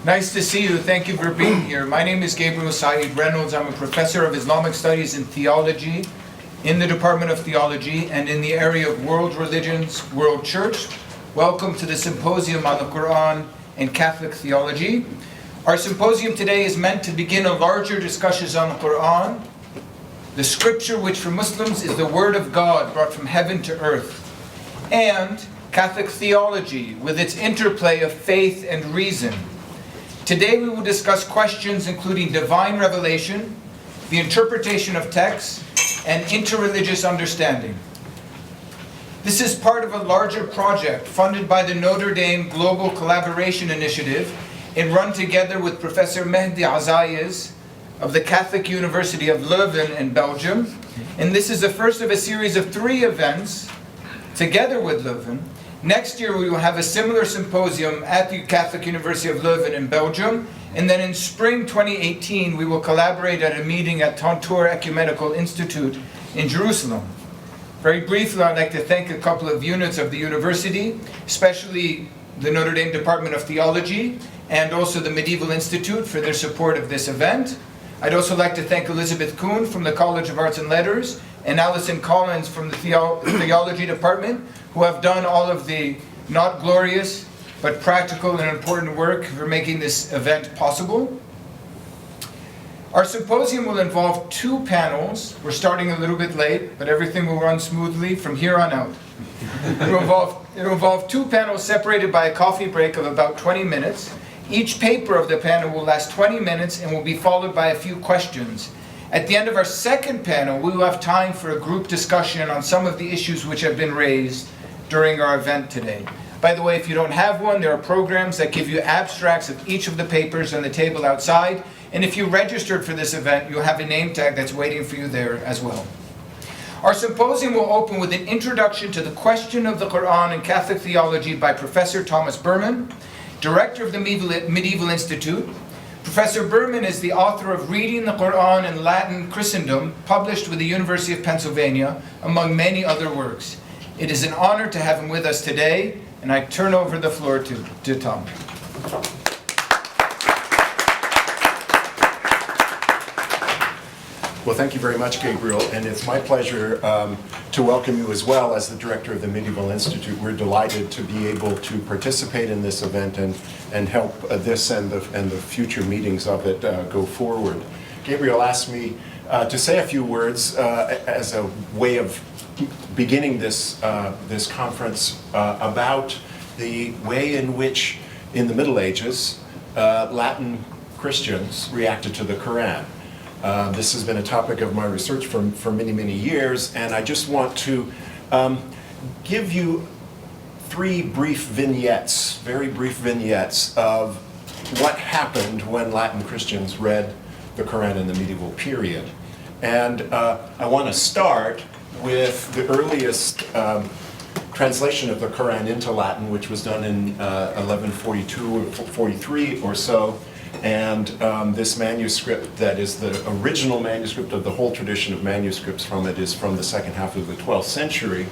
Nice to see you. Thank you for being here. My name is Gabriel Saeed Reynolds. I'm a professor of Islamic Studies and Theology in the Department of Theology and in the area of world religions, world church. Welcome to the Symposium on the Qur'an and Catholic Theology. Our symposium today is meant to begin a larger discussion on the Qur'an, the scripture which for Muslims is the word of God brought from heaven to earth, and Catholic theology with its interplay of faith and reason. Today we will discuss questions including divine revelation, the interpretation of texts, and interreligious understanding. This is part of a larger project funded by the Notre Dame Global Collaboration Initiative and run together with Professor Mehdi Azaiez of the Catholic University of Leuven in Belgium. And this is the first of a series of 3 events together with Leuven. Next year we will have a similar symposium at the Catholic University of Leuven in Belgium, and then in spring 2018 we will collaborate at a meeting at Tantour Ecumenical Institute in Jerusalem. Very briefly, I'd like to thank a couple of units of the university, especially the Notre Dame Department of Theology and also the Medieval Institute for their support of this event. I'd also like to thank Elizabeth Kuhn from the College of Arts and Letters and Alison Collins from the Theology Department, who have done all of the not glorious but practical and important work for making this event possible. Our symposium will involve 2 panels. We're starting a little bit late, but everything will run smoothly from here on out. It'll involve 2 panels separated by a coffee break of about 20 minutes. Each paper of the panel will last 20 minutes and will be followed by a few questions. At the end of our second panel, we will have time for a group discussion on some of the issues which have been raised during our event today. By the way, if you don't have one, there are programs that give you abstracts of each of the papers on the table outside. And if you registered for this event, you'll have a name tag that's waiting for you there as well. Our symposium will open with an introduction to the question of the Qur'an and Catholic theology by Professor Thomas Berman, director of the Medieval Institute. Professor Berman is the author of Reading the Qur'an in Latin Christendom, published with the University of Pennsylvania, among many other works. It is an honor to have him with us today, and I turn over the floor to Tom. Well, thank you very much, Gabriel, and it's my pleasure to welcome you as well as the director of the Medieval Institute. We're delighted to be able to participate in this event and help this and the future meetings of it go forward. Gabriel asked me to say a few words as a way of beginning this conference about the way in which, in the Middle Ages, Latin Christians reacted to the Qur'an. This has been a topic of my research for many, many years, and I just want to give you 3 brief vignettes, very brief vignettes of what happened when Latin Christians read the Qur'an in the medieval period. And I want to start with the earliest translation of the Qur'an into Latin, which was done in 1142 or 43 or so. And this manuscript that is the original manuscript of the whole tradition of manuscripts from it is from the second half of the 12th century.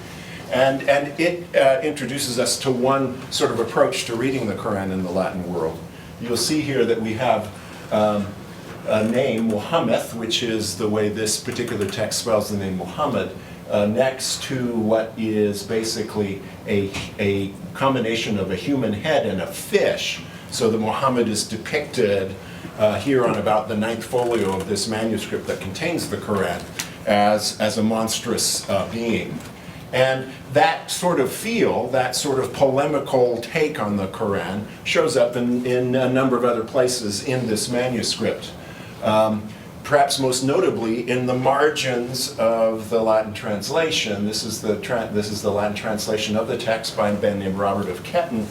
And it introduces us to one sort of approach to reading the Qur'an in the Latin world. You'll see here that we have a name, Muhammad, which is the way this particular text spells the name Muhammad, next to what is basically a combination of a human head and a fish. So the Muhammad is depicted here on about the 9th folio of this manuscript that contains the Qur'an as a monstrous being. And that sort of feel, that sort of polemical take on the Qur'an shows up in a number of other places in this manuscript. Perhaps most notably in the margins of the Latin translation. This is the Latin translation of the text by a man named Robert of Ketton.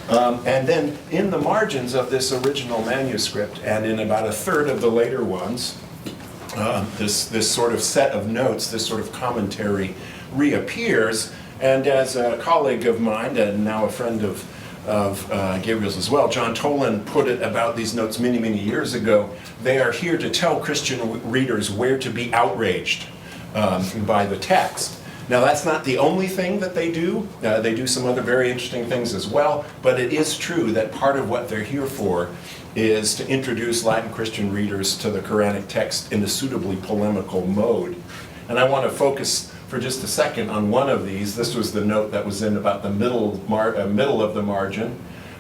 And then in the margins of this original manuscript, and in about a third of the later ones, this sort of set of notes, this sort of commentary reappears. And as a colleague of mine, and now a friend of Gabriel's as well, John Tolan put it about these notes many, many years ago, they are here to tell Christian readers where to be outraged by the text. Now, that's not the only thing that they do. They do some other very interesting things as well, but it is true that part of what they're here for is to introduce Latin Christian readers to the Quranic text in a suitably polemical mode. And I want to focus for just a second on one of these. This was the note that was in about the middle of the margin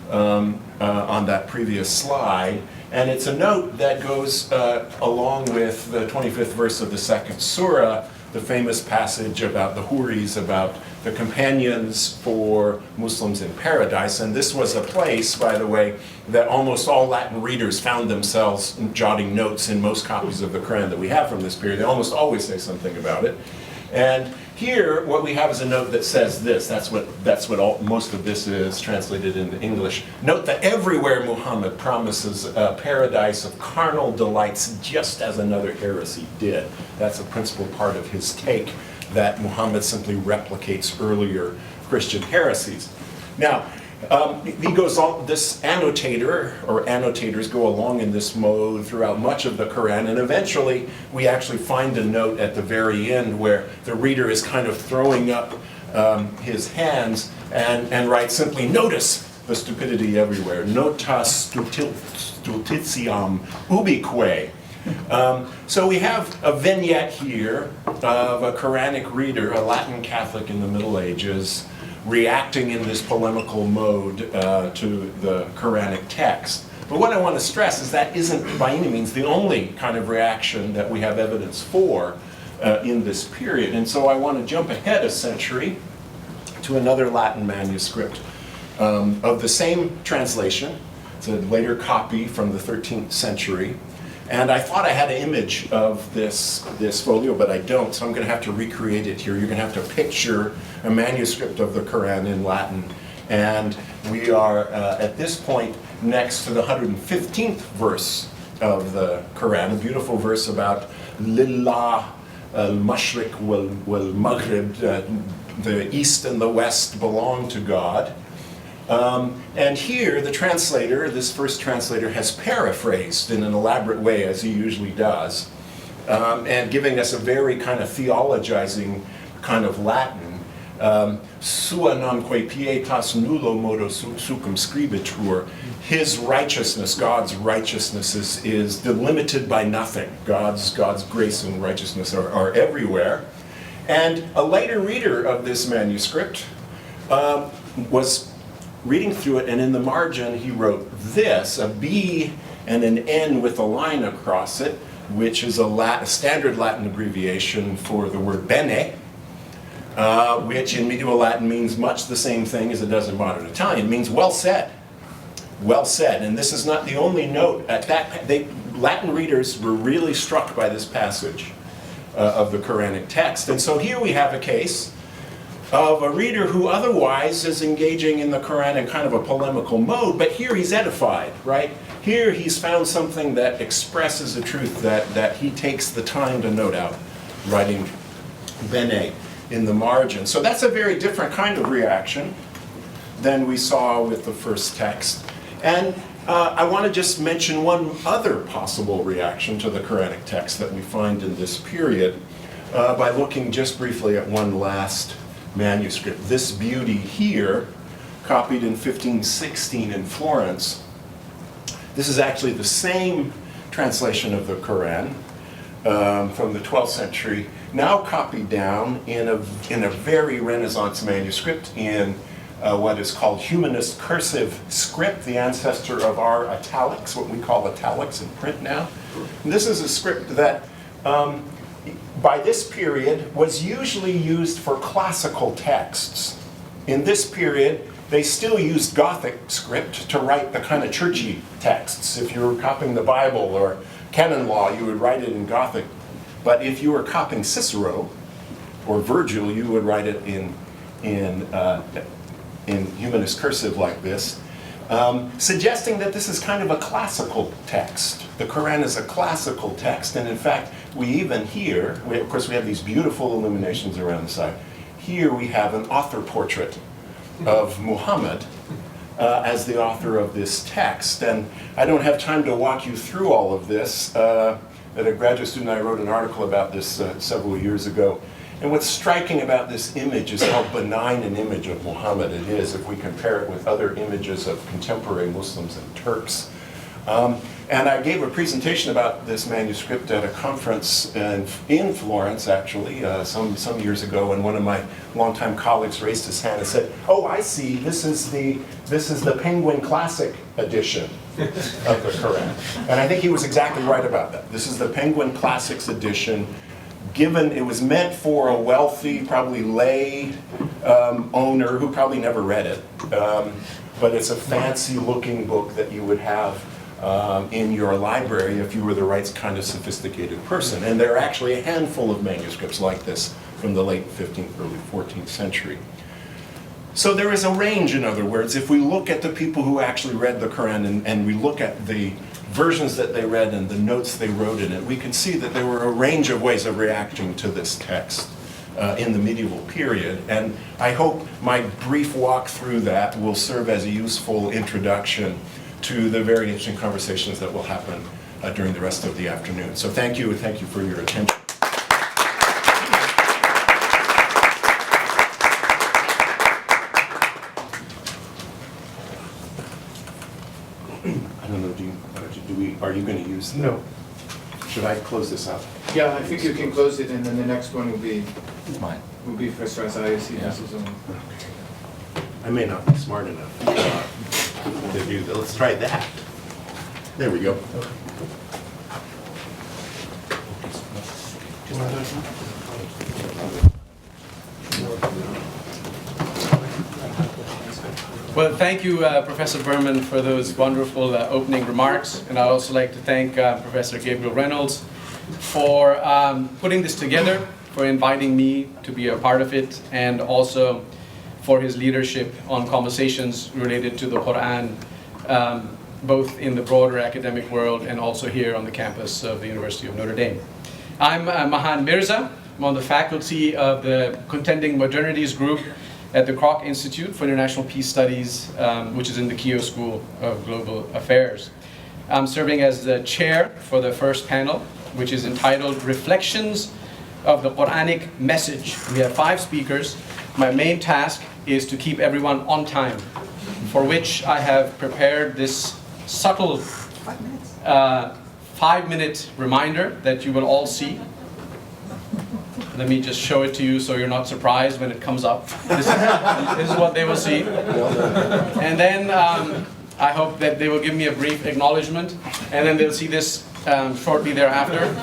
on that previous slide. And it's a note that goes along with the 25th verse of the second surah, the famous passage about the Huris, about the companions for Muslims in paradise. And this was a place, by the way, that almost all Latin readers found themselves jotting notes in most copies of the Qur'an that we have from this period. They almost always say something about it. And here, what we have is a note that says this. That's what most of this is translated into English. Note that everywhere Muhammad promises a paradise of carnal delights, just as another heresy did. That's a principal part of his take, that Muhammad simply replicates earlier Christian heresies. Now, he goes on, this annotator, or annotators go along in this mode throughout much of the Qur'an, and eventually we actually find a note at the very end where the reader is kind of throwing up his hands and writes simply, "Notice the stupidity everywhere. Nota stultitiam ubique." So we have a vignette here of a Quranic reader, a Latin Catholic in the Middle Ages, reacting in this polemical mode to the Quranic text. But what I want to stress is that isn't by any means the only kind of reaction that we have evidence for in this period. And so I want to jump ahead a century to another Latin manuscript of the same translation. It's a later copy from the 13th century. And I thought I had an image of this folio, but I don't, so I'm going to have to recreate it here. You're going to have to picture a manuscript of the Qur'an in Latin. And we are, at this point, next to the 115th verse of the Qur'an, a beautiful verse about Lillah al-Mashriq wal-Maghrib, the East and the West belong to God. And here, the translator, this first translator, has paraphrased in an elaborate way, as he usually does, and giving us a very kind of theologizing kind of Latin. Sua nonque pietas nullo modo circumscribitur. His righteousness, God's righteousness, is delimited by nothing. God's grace and righteousness are everywhere. And a later reader of this manuscript was reading through it, and in the margin he wrote this, a B and an N with a line across it, which is a standard Latin abbreviation for the word bene, which in medieval Latin means much the same thing as it does in modern Italian. It means well said. Well said. And this is not the only note. Latin readers were really struck by this passage of the Quranic text. And so here we have a case of a reader who otherwise is engaging in the Qur'an in kind of a polemical mode, but here he's edified, right? Here he's found something that expresses a truth that he takes the time to note out, writing bene in the margin. So that's a very different kind of reaction than we saw with the first text. And I want to just mention one other possible reaction to the Quranic text that we find in this period by looking just briefly at one last manuscript. This beauty here, copied in 1516 in Florence. This is actually the same translation of the Qur'an from the 12th century, now copied down in a very Renaissance manuscript in what is called humanist cursive script, the ancestor of our italics, what we call italics in print now. And this is a script that by this period was usually used for classical texts. In this period, they still used Gothic script to write the kind of churchy texts. If you were copying the Bible or canon law, you would write it in Gothic. But if you were copying Cicero or Virgil, you would write it in humanist cursive like this, suggesting that this is kind of a classical text. The Qur'an is a classical text, and in fact, we even here, of course we have these beautiful illuminations around the side. Here we have an author portrait of Muhammad as the author of this text. And I don't have time to walk you through all of this. At a graduate student, I wrote an article about this several years ago. And what's striking about this image is how benign an image of Muhammad it is if we compare it with other images of contemporary Muslims and Turks. And I gave a presentation about this manuscript at a conference in Florence, actually, some years ago, and one of my longtime colleagues raised his hand and said, "Oh, I see. This is the Penguin Classic edition of the Qur'an." And I think he was exactly right about that. This is the Penguin Classics edition. Given it was meant for a wealthy, probably lay owner who probably never read it, but it's a fancy-looking book that you would have in your library if you were the right kind of sophisticated person. And there are actually a handful of manuscripts like this from the late 15th, early 14th century. So there is a range, in other words. If we look at the people who actually read the Qur'an and we look at the versions that they read and the notes they wrote in it, we can see that there were a range of ways of reacting to this text in the medieval period. And I hope my brief walk through that will serve as a useful introduction to the very interesting conversations that will happen during the rest of the afternoon. So thank you, and thank you for your attention. I don't know, are you going to use that? No. Should I close this out? Yeah, I think you can close it, and then the next one will be Mine. Professor Azaiez. He has his own. I may not be smart enough to do that. Let's try that. There we go. Well, thank you, Professor Berman, for those wonderful opening remarks. And I'd also like to thank Professor Gabriel Reynolds for putting this together, for inviting me to be a part of it, and also for his leadership on conversations related to the Qur'an, both in the broader academic world and also here on the campus of the University of Notre Dame. I'm Mahan Mirza. I'm on the faculty of the Contending Modernities group at the Kroc Institute for International Peace Studies, which is in the Keough School of Global Affairs. I'm serving as the chair for the first panel, which is entitled Reflections of the Qur'anic Message. We have 5 speakers. My main task is to keep everyone on time, for which I have prepared this subtle 5-minute reminder that you will all see. Let me just show it to you so you're not surprised when it comes up. This is what they will see. And then I hope that they will give me a brief acknowledgement, and then they'll see this shortly thereafter.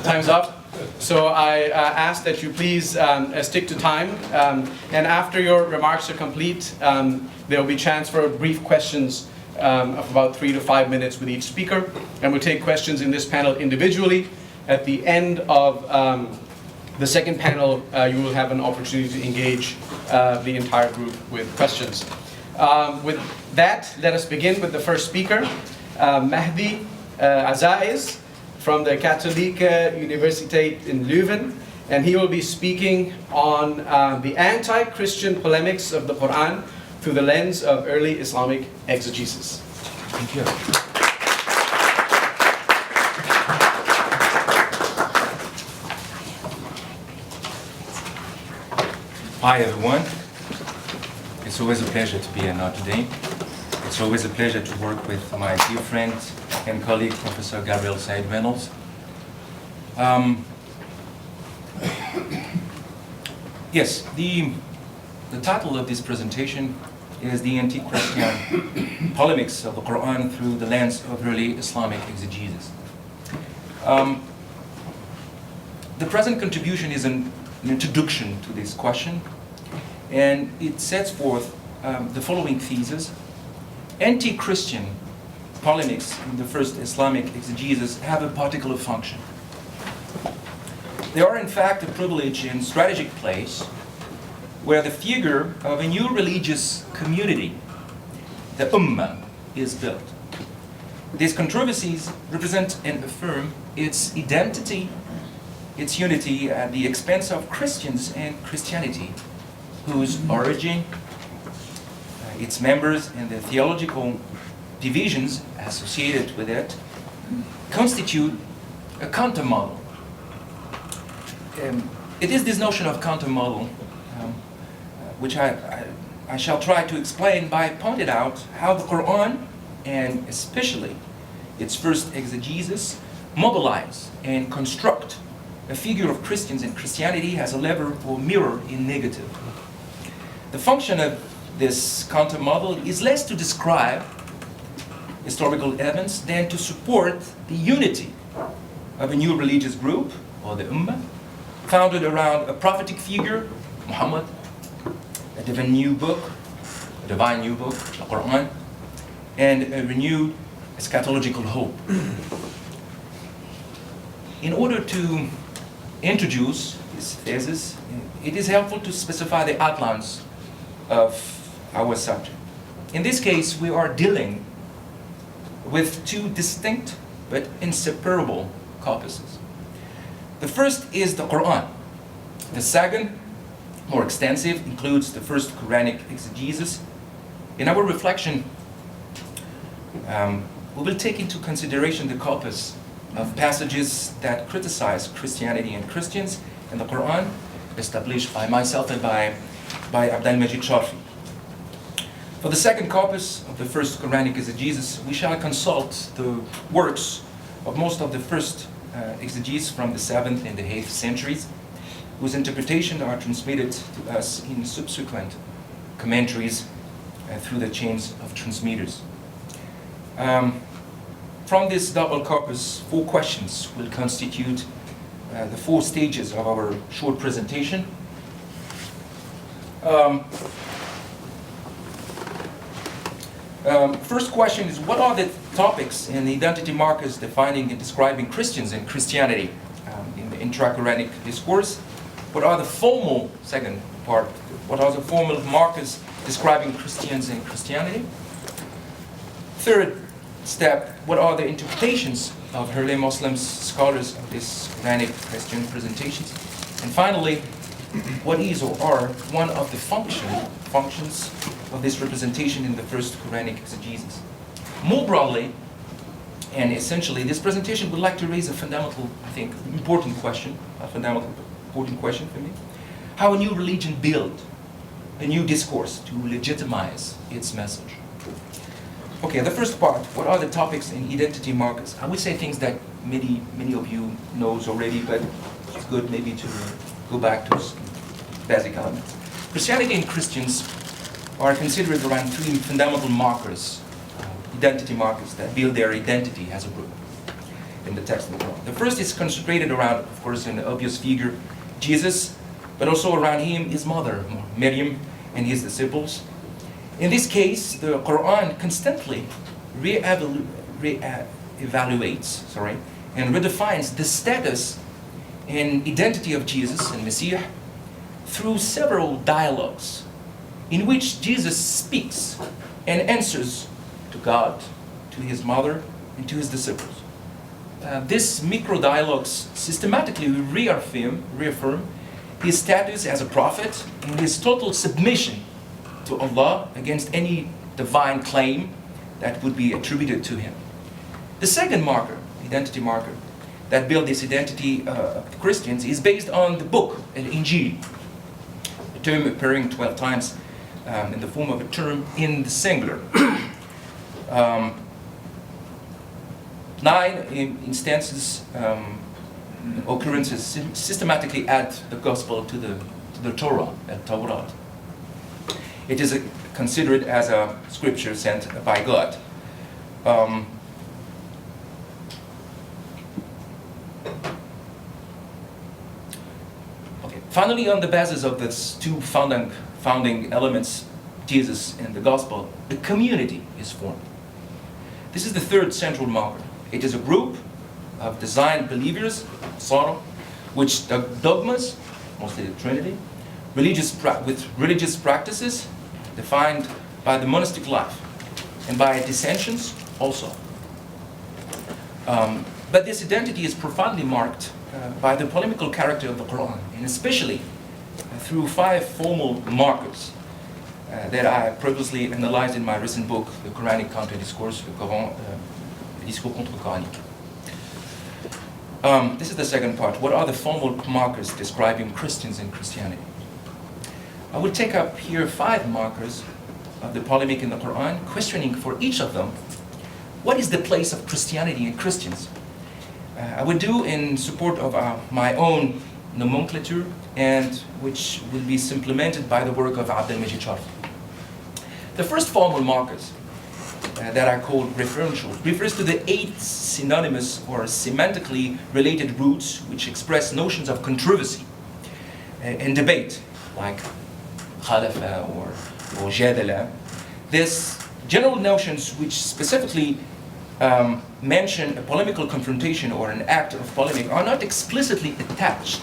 Time's up. So I ask that you please stick to time. And after your remarks are complete, there will be chance for brief questions of about 3 to 5 minutes with each speaker. And we'll take questions in this panel individually. At the end of the second panel, you will have an opportunity to engage the entire group with questions. With that, let us begin with the first speaker, Mehdi Azaiez from the Katholieke Universiteit in Leuven. And he will be speaking on the anti-Christian polemics of the Qur'an through the lens of early Islamic exegesis. Thank you. Hi everyone. It's always a pleasure to be at Notre Dame. It's always a pleasure to work with my dear friend and colleague, Professor Gabriel Said Reynolds. Yes, the title of this presentation is The Anti-Christian Polemics of the Qur'an Through the Lens of Early Islamic Exegesis. The present contribution is an introduction to this question, and it sets forth the following thesis. Anti-Christian polemics in the first Islamic exegesis have a particular function. They are in fact a privileged and strategic place where the figure of a new religious community, the Ummah, is built. These controversies represent and affirm its identity, its unity at the expense of Christians and Christianity, whose origin, its members, and the theological divisions associated with it constitute a counter-model. It is this notion of counter-model, which I shall try to explain by pointing out how the Qur'an, and especially its first exegesis, mobilize and construct a figure of Christians and Christianity as a lever or mirror in negative. The function of this counter-model is less to describe historical events than to support the unity of a new religious group, or the Ummah, founded around a prophetic figure, Muhammad, a divine new book, the Qur'an, and a renewed eschatological hope. In order to introduce this thesis, it is helpful to specify the outlines of our subject. In this case, we are dealing with two distinct but inseparable corpuses. The first is the Qur'an. The second, more extensive, includes the first Quranic exegesis. In our reflection, we will take into consideration the corpus of passages that criticize Christianity and Christians in the Qur'an, established by myself and by Abdel-Majid Sharfi. For the second corpus of the first Quranic exegesis, we shall consult the works of most of the first exegetes from the 7th and the 8th centuries, whose interpretations are transmitted to us in subsequent commentaries through the chains of transmitters. From this double corpus, 4 questions will constitute the 4 stages of our short presentation. First question is, what are the topics and identity markers defining and describing Christians and Christianity in the intra-Quranic discourse? What are the formal, second part, what are the formal markers describing Christians and Christianity? Third step, what are the interpretations of early Muslim scholars of this Quranic Christian presentations? And finally, what is or are one of the functions of this representation in the first Quranic exegesis? More broadly, and essentially, this presentation would like to raise a fundamental, I think, important question for me. How a new religion build a new discourse to legitimize its message. Okay, the first part, what are the topics and identity markers? I would say things that many of you knows already, but it's good maybe to go back to basic elements. Christianity and Christians are considered around 3 fundamental markers, identity markers that build their identity as a group in the text of the Quran. The first is concentrated around, of course, an obvious figure, Jesus, but also around him, his mother, Miriam, and his disciples. In this case, the Qur'an constantly evaluates and redefines the status and identity of Jesus and Messiah through several dialogues in which Jesus speaks and answers to God, to his mother, and to his disciples. These micro-dialogues systematically reaffirm his status as a prophet and his total submission to Allah against any divine claim that would be attributed to him. The second marker, identity marker, that builds this identity of Christians is based on the book, Al-Injil, a term appearing 12 times in the form of a term in the singular. 9 instances, occurrences systematically add the gospel to the Torah, Tawrat. It is considered as a scripture sent by God. Okay. Finally, on the basis of these 2 founding elements, Jesus and the gospel, the community is formed. This is the third central marker. It is a group of designed believers, which the dogmas, mostly the Trinity, with religious practices defined by the monastic life and by dissensions also. But this identity is profoundly marked by the polemical character of the Qur'an, and especially through 5 formal markers that I previously analyzed in my recent book, the Quranic Counter Discourse, le Discours contre Qur'anic. This is the second part. What are the formal markers describing Christians and Christianity? I will take up here 5 markers of the polemic in the Qur'an, questioning for each of them, what is the place of Christianity and Christians? I would do in support of my own nomenclature, and which will be supplemented by the work of Abdelmajid Sharf. The first formal markers that I call referential refers to the 8 synonymous or semantically related roots which express notions of controversy and debate, like khalafa or jadala. These general notions which specifically mention a polemical confrontation or an act of polemic are not explicitly attached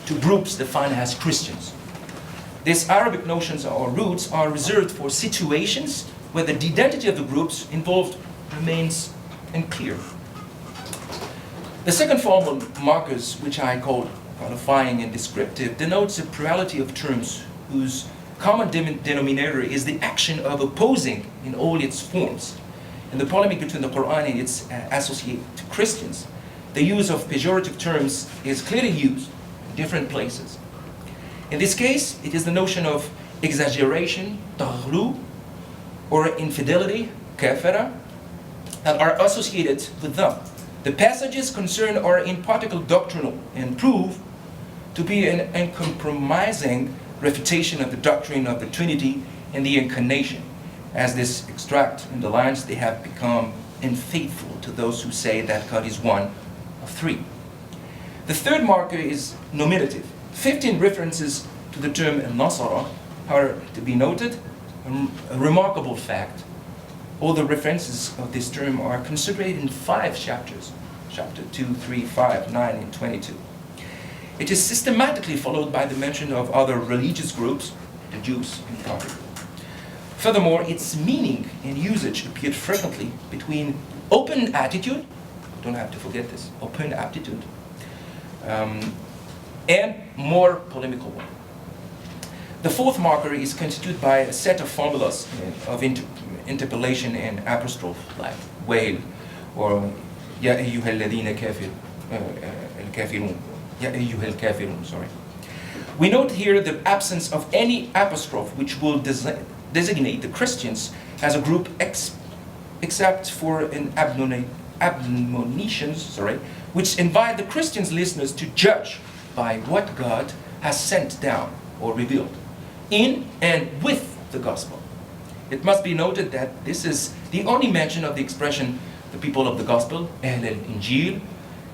to groups defined as Christians. These Arabic notions or roots are reserved for situations where the identity of the groups involved remains unclear. The second formal markers, which I call qualifying and descriptive, denotes a plurality of terms whose common denominator is the action of opposing in all its forms. In the polemic between the Qur'an and its associated Christians, the use of pejorative terms is clearly used in different places. In this case, it is the notion of exaggeration, taghlu, or infidelity, kafara, that are associated with them. The passages concerned are in particular doctrinal and prove to be an uncompromising refutation of the doctrine of the Trinity and the Incarnation. As this extract underlines, they have become unfaithful to those who say that God is one of 3. The third marker is nominative. 15 references to the term Nasara are to be noted. A remarkable fact. All the references of this term are considered in 5 chapters. Chapter 2, 3, 5, 9, and 22. It is systematically followed by the mention of other religious groups, the Jews in particular. Furthermore, its meaning and usage appeared frequently between open attitude, don't have to forget this, open attitude, and more polemical one. The fourth marker is constituted by a set of formulas of interpolation and apostrophe, like whale, or Ya ayyuhal ladhina kafirun, Ya ayyuhal kafirun, sorry. We note here the absence of any apostrophe which will designate the Christians as a group except for an admonitions, which invite the Christians listeners to judge by what God has sent down or revealed in and with the gospel. It must be noted that this is the only mention of the expression the people of the gospel, Ahl al-Injil,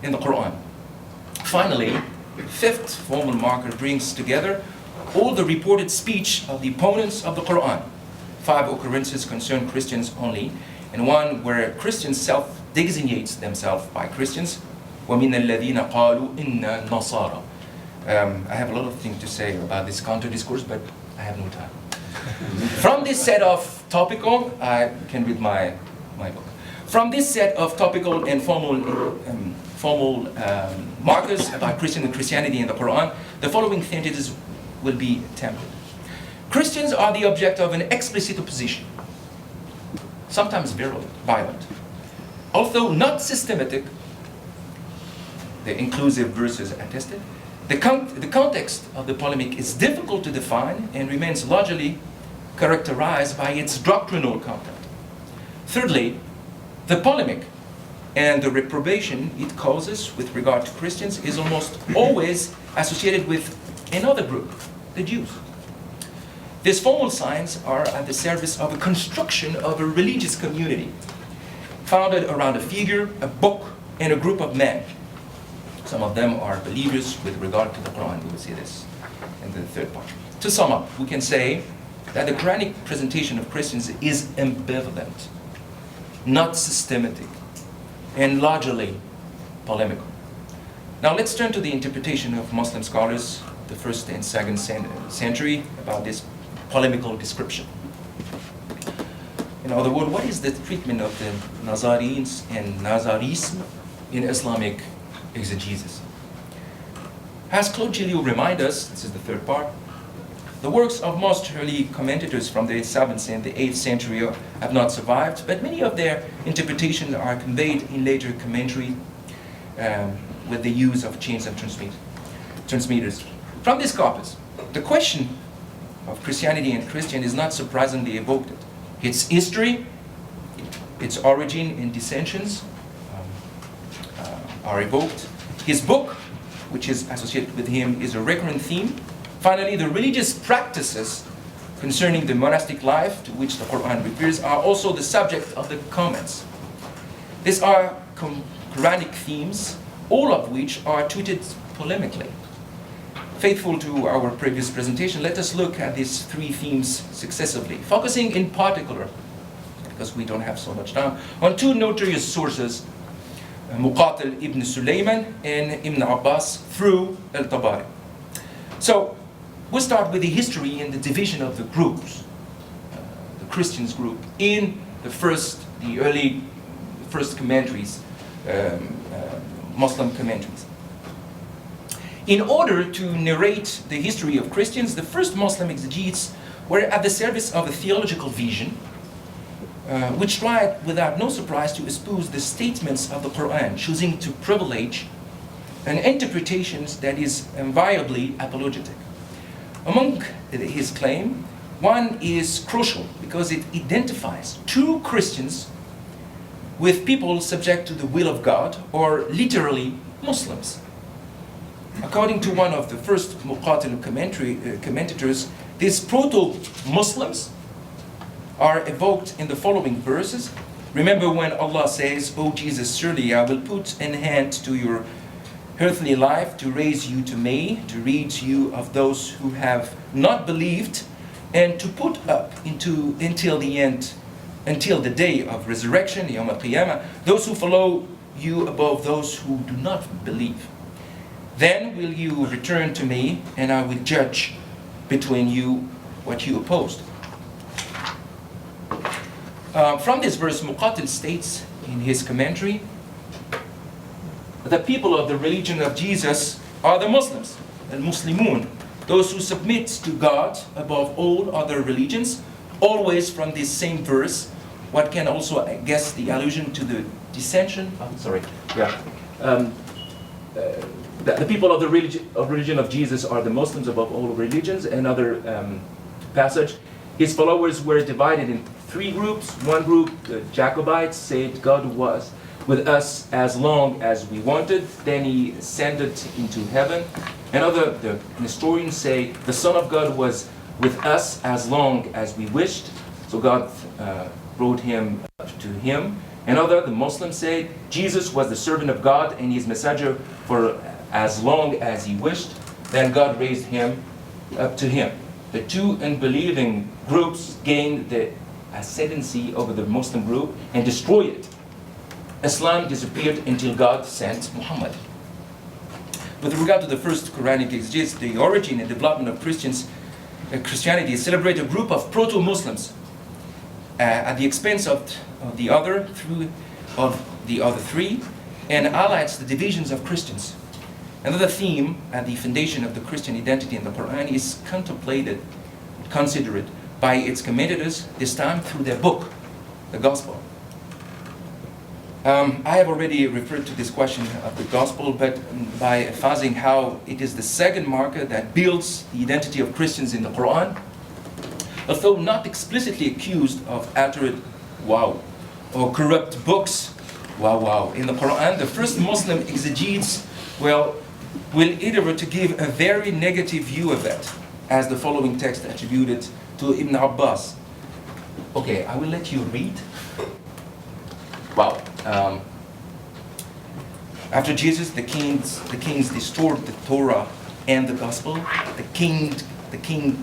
in the Qur'an. Finally, the fifth formal marker brings together all the reported speech of the opponents of the Qur'an. 5 occurrences concern Christians only, and one where Christians self-designates themselves by Christians. وَمِنَ الَّذِينَ قَالُوا إِنَّا نَصَارَى. I have a lot of things to say about this counter-discourse, but I have no time. From this set of topical, I can read my book. From this set of topical and formal markers about Christian and Christianity in the Qur'an, the following sentences will be attempted. Christians are the object of an explicit opposition, sometimes violent. Although not systematic, the inclusive verses attested, the context of the polemic is difficult to define and remains largely characterized by its doctrinal content. Thirdly, the polemic and the reprobation it causes with regard to Christians is almost always associated with another group, the Jews. These formal signs are at the service of a construction of a religious community, founded around a figure, a book, and a group of men. Some of them are believers with regard to the Qur'an. We will see this in the third part. To sum up, we can say that the Quranic presentation of Christians is ambivalent, not systematic, and largely polemical. Now let's turn to the interpretation of Muslim scholars, the 1st and 2nd century, about this polemical description. In other words, what is the treatment of the Nazarenes and Nazarism in Islamic exegesis? As Claude Gilliot reminds us, this is the third part, the works of most early commentators from the 7th and the 8th century have not survived, but many of their interpretations are conveyed in later commentary, with the use of chains and transmitters. From this corpus, the question of Christianity and Christian is not surprisingly evoked. Its history, its origin and dissensions are evoked. His book, which is associated with him, is a recurrent theme. Finally, the religious practices concerning the monastic life to which the Qur'an refers are also the subject of the comments. These are Quranic themes, all of which are treated polemically. Faithful to our previous presentation, let us look at these three themes successively, focusing in particular, because we don't have so much time, on two notorious sources, Muqatil ibn Sulaiman and Ibn Abbas through al-Tabari. So, we'll start with the history and the division of the groups, the Christians group, in the early first commentaries, Muslim commentaries. In order to narrate the history of Christians, the first Muslim exegetes were at the service of a theological vision, which tried, without no surprise, to espouse the statements of the Qur'an, choosing to privilege an interpretation that is invariably apologetic. Among his claim, one is crucial because it identifies true Christians with people subject to the will of God, or literally Muslims. According to one of the first Muqatil commentators, these proto-Muslims are evoked in the following verses. Remember when Allah says, "O Jesus, surely I will put an end to your earthly life to raise you to me, to rid you of those who have not believed, and to put up until the day of resurrection, Yawm al-Qiyamah, those who follow you above those who do not believe. Then will you return to me, and I will judge between you what you opposed." From this verse, Muqatil states in his commentary, the people of the religion of Jesus are the Muslims, al-Muslimun, those who submit to God above all other religions, always from this same verse. What can also guess the allusion to the dissension? The people of the religion of Jesus are the Muslims above all religions. Another passage, his followers were divided in three groups. One group, the Jacobites, said God was with us as long as we wanted, then he ascended into heaven. Another, the Nestorians say, the Son of God was with us as long as we wished, so God brought him up to him. Another, the Muslims say, Jesus was the servant of God and his messenger for as long as he wished, then God raised him up to him. The two unbelieving groups gained the ascendancy over the Muslim group and destroyed it. Islam disappeared until God sent Muhammad. With regard to the first Quranic exegesis, the origin and development of Christianity celebrate a group of proto-Muslims at the expense of the other three, and highlights the divisions of Christians. Another theme at the foundation of the Christian identity in the Qur'an is considered by its commentators, this time through their book, the Gospel. I have already referred to this question of the Gospel, but by emphasizing how it is the second marker that builds the identity of Christians in the Qur'an, although not explicitly accused of altered or corrupt books, in the Qur'an, the first Muslim exegetes will endeavor to give a very negative view of it, as the following text attributed to Ibn Abbas. Okay, I will let you read. After Jesus, the kings restored the Torah and the Gospel. The king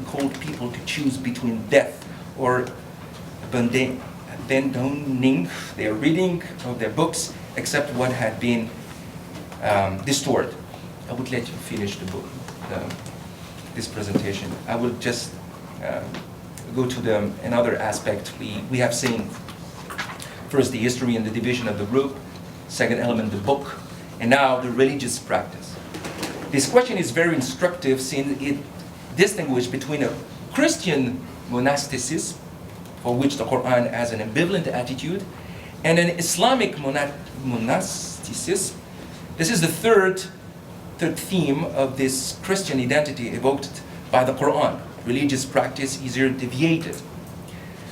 called people to choose between death or abandoning their reading of their books, except what had been restored. I would let you finish the book, this presentation. I will just go to another aspect. We have seen first the history and the division of the group, second element the book, and now the religious practice. This question is very instructive since it distinguishes between a Christian monasticism, for which the Qur'an has an ambivalent attitude, and an Islamic monasticism This is the third theme of this Christian identity evoked by the Qur'an. Religious practice easier deviated.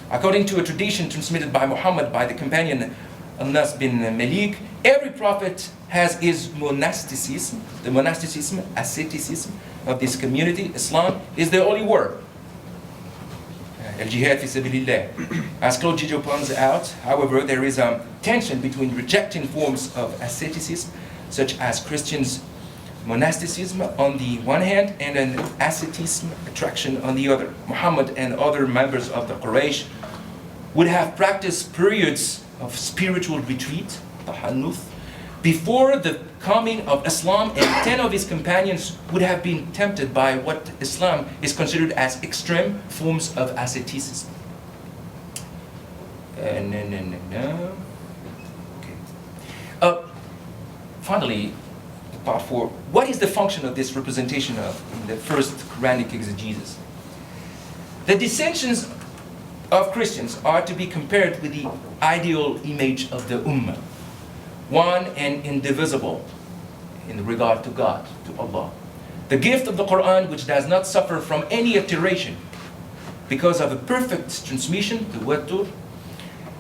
According to a tradition transmitted by Muhammad by the companion Anas bin Malik, every prophet has his monasticism. The monasticism, asceticism of this community, Islam, is the holy word. Al-jihad fi sabilillah. As Claude Gidio points out, however, there is a tension between rejecting forms of asceticism, such as Christians' monasticism on the one hand, and an ascetism attraction on the other. Muhammad and other members of the Quraysh would have practiced periods of spiritual retreat, tahannuth, before the coming of Islam, and 10 of his companions would have been tempted by what Islam is considered as extreme forms of asceticism. Okay. Finally, part 4. What is the function of this representation of the first Quranic exegesis? The dissensions of Christians are to be compared with the ideal image of the Ummah, one and indivisible in regard to God, to Allah. The gift of the Qur'an, which does not suffer from any alteration because of a perfect transmission, the Wattur,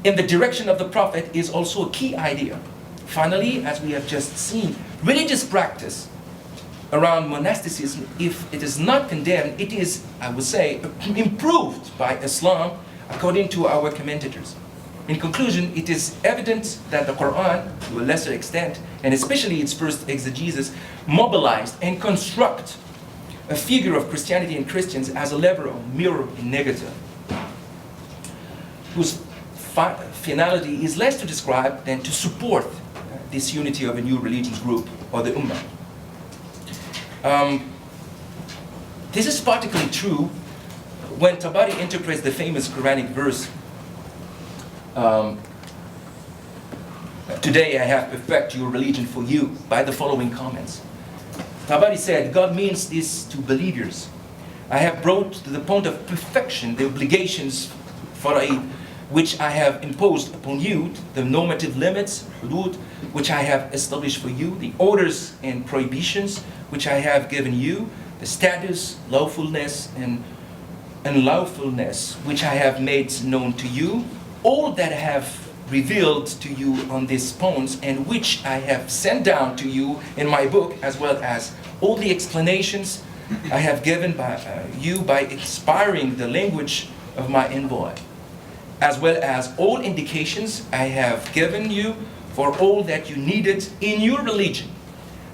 in the direction of the Prophet, is also a key idea. Finally, as we have just seen, religious practice around monasticism, if it is not condemned, it is, I would say, improved by Islam according to our commentators. In conclusion, it is evident that the Qur'an, to a lesser extent, and especially its first exegesis, mobilized and construct a figure of Christianity and Christians as a lever of mirror and negative, whose finality is less to describe than to support this unity of a new religious group, or the Ummah. This is particularly true when Tabari interprets the famous Quranic verse, "Today I have perfected your religion for you," by the following comments. Tabari said, God means this to believers. I have brought to the point of perfection the obligations for a which I have imposed upon you, the normative limits, hudud, which I have established for you, the orders and prohibitions which I have given you, the status, lawfulness, and unlawfulness which I have made known to you, all that I have revealed to you on these points, and which I have sent down to you in my book, as well as all the explanations I have given you by inspiring the language of my envoy, as well as all indications I have given you for all that you needed in your religion.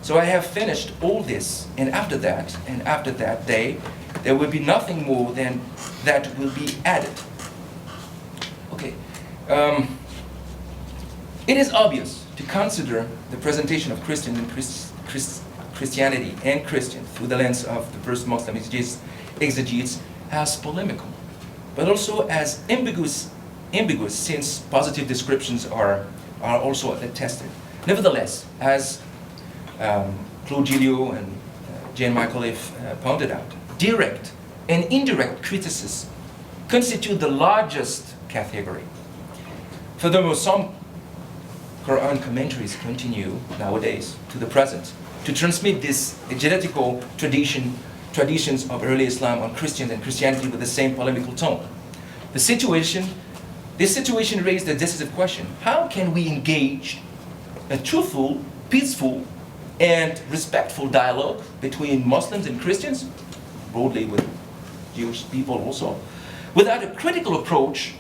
So I have finished all this, and after that day, there will be nothing more than that will be added. Okay. It is obvious to consider the presentation of Christian and Christianity and Christian through the lens of the first Muslim exegetes as polemical, but also as ambiguous since positive descriptions are also attested. Nevertheless, as Claude Gidio and Jane Michaelif pointed out, direct and indirect criticism constitute the largest category. Furthermore, some Qur'an commentaries continue nowadays to the present to transmit this exegetical traditions of early Islam on Christians and Christianity with the same polemical tone. This situation raised a decisive question: how can we engage a truthful, peaceful, and respectful dialogue between Muslims and Christians, broadly with Jewish people also, without a critical approach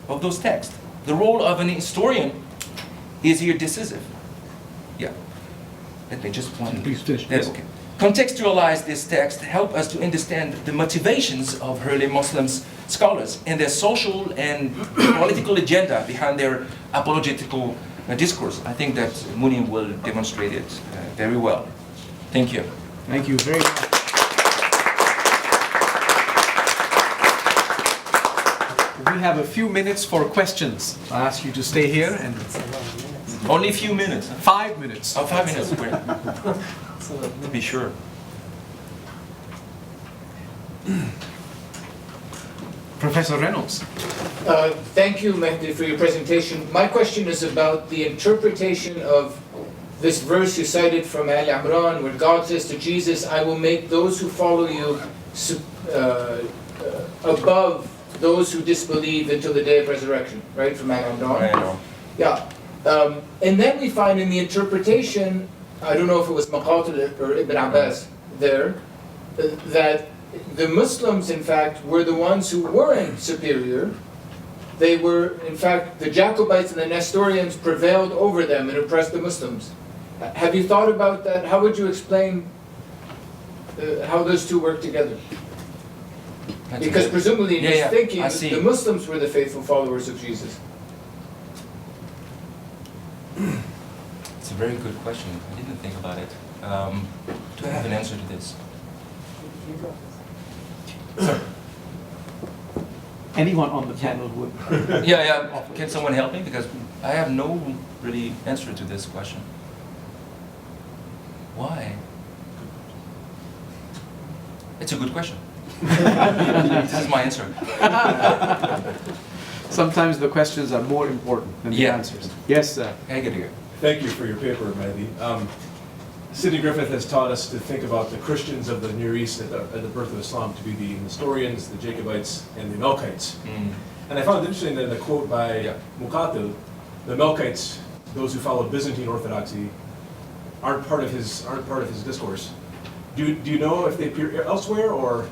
of those texts? The role of an historian is here decisive. Yeah. Let me just point. Please finish. Yes, okay. Contextualize this text, help us to understand the motivations of early Muslim scholars and their social and political agenda behind their apologetical discourse. I think that Mun'im will demonstrate it very well. Thank you. Thank you very much. We have a few minutes for questions. I ask you to stay here and Only a few minutes. 5 minutes. Oh, 5 minutes. Great. To be sure. Professor Reynolds. Thank you, Mehdi, for your presentation. My question is about the interpretation of this verse you cited from Al Imran, where God says to Jesus, I will make those who follow you above those who disbelieve until the day of resurrection, right, from Al Imran? I know. Yeah. And then we find in the interpretation, I don't know if it was Maqatil or Ibn Abbas there, that the Muslims, in fact, were the ones who weren't superior. They were, in fact, the Jacobites and the Nestorians prevailed over them and oppressed the Muslims. Have you thought about that? How would you explain how those two work together? Because presumably in his thinking, the Muslims were the faithful followers of Jesus. It's a very good question. I didn't think about it. Do I have an answer to this? Anyone on the panel would. Yeah. Can someone help me? Because I have no really answer to this question. Why? It's a good question. This is my answer. Sometimes the questions are more important than the answers. Yes, Heidegger. Thank you for your paper, Mehdi. Sidney Griffith has taught us to think about the Christians of the Near East at the birth of Islam to be the Nestorians, the Jacobites, and the Melkites. And I found it interesting that in a quote by Muqatil, the Melkites, those who followed Byzantine Orthodoxy, aren't part of his discourse. Do you know if they appear elsewhere, or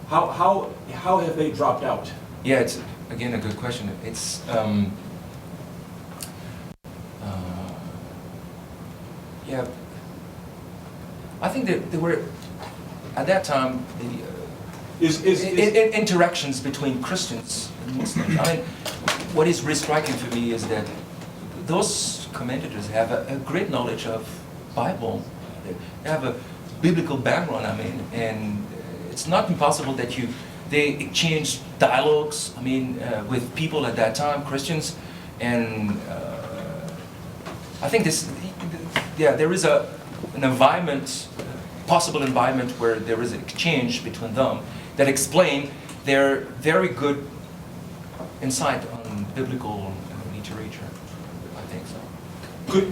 how have they dropped out? Yeah, it's again a good question. It's yeah. I think that there were at that time the interactions between Christians and Muslims. I mean, what is really striking for me is that those commentators have a great knowledge of Bible. They have a biblical background. I mean, and it's not impossible that they exchange dialogues. I mean, with people at that time, Christians, and I think there is an environment, possible environment where there is an exchange between them that explain their very good insight on biblical literature. I think so.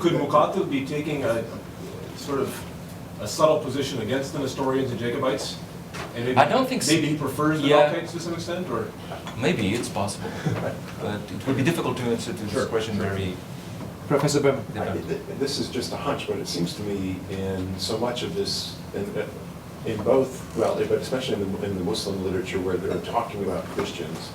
Could Muqatil be taking a sort of a subtle position against the Nestorians and Jacobites? And maybe, I don't think so. Maybe he prefers the Melkites to some extent, or maybe it's possible, but it would be difficult to answer to this question very. Professor Bem. This is just a hunch, but it seems to me in so much of this, in both, well, but especially in the Muslim literature where they're talking about Christians,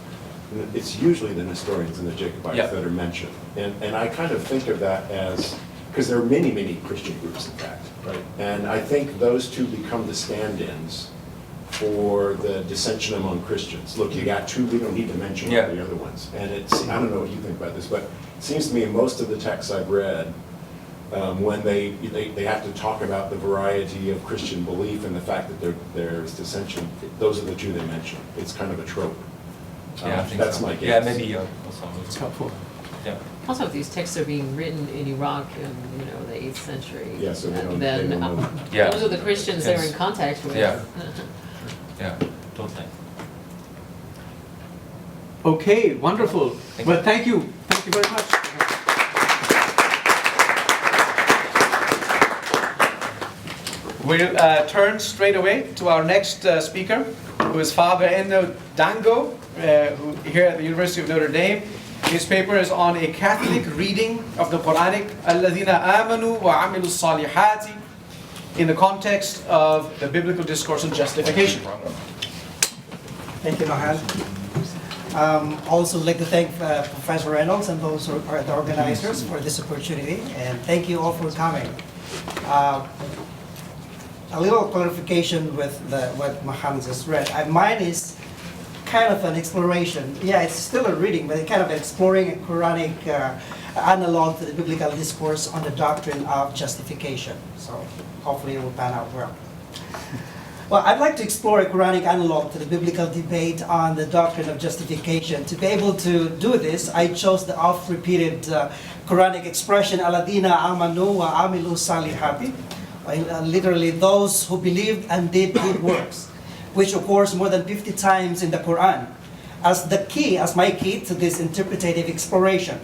it's usually the Nestorians and the Jacobites that are mentioned. And I kind of think of that as, because there are many, many Christian groups, in fact. right? And I think those two become the stand-ins for the dissension among Christians. Look, you got two, we don't need to mention all the other ones. And it's, I don't know what you think about this, but it seems to me in most of the texts I've read, when they have to talk about the variety of Christian belief and the fact that there's dissension, those are the two they mention. It's kind of a trope. Yeah, I think that's so. my guess. Yeah, maybe also. It's helpful. Yeah. Also, if these texts are being written in Iraq in the 8th century, Yeah, so they don't know. those are the Christians they're in contact with. Yeah. Yeah, totally. Okay, wonderful. Well, thank you. Thank you very much. We'll turn straight away to our next speaker, who is Father Enno Dango, who here at the University of Notre Dame. His paper is on a Catholic reading of the Qur'anic, الَّذِينَ آمَنُوا وَعَمِلُوا الصَّالِحَاتِ, in the context of the Biblical Discourse on Justification. Thank you, Mourad. Also like to thank Professor Reynolds and those who are the organizers for this opportunity, and thank you all for coming. A little clarification with what Mourad just read. Mine is kind of an exploration. Yeah, it's still a reading, but it's kind of exploring a Quranic analog to the Biblical Discourse on the doctrine of justification. So hopefully it will pan out well. Well, I'd like to explore a Quranic analog to the biblical debate on the doctrine of justification. To be able to do this, I chose the oft-repeated Quranic expression, Alladina amanu wa amilu salihati, literally those who believed and did good works, which occurs more than 50 times in the Qur'an, as my key to this interpretative exploration.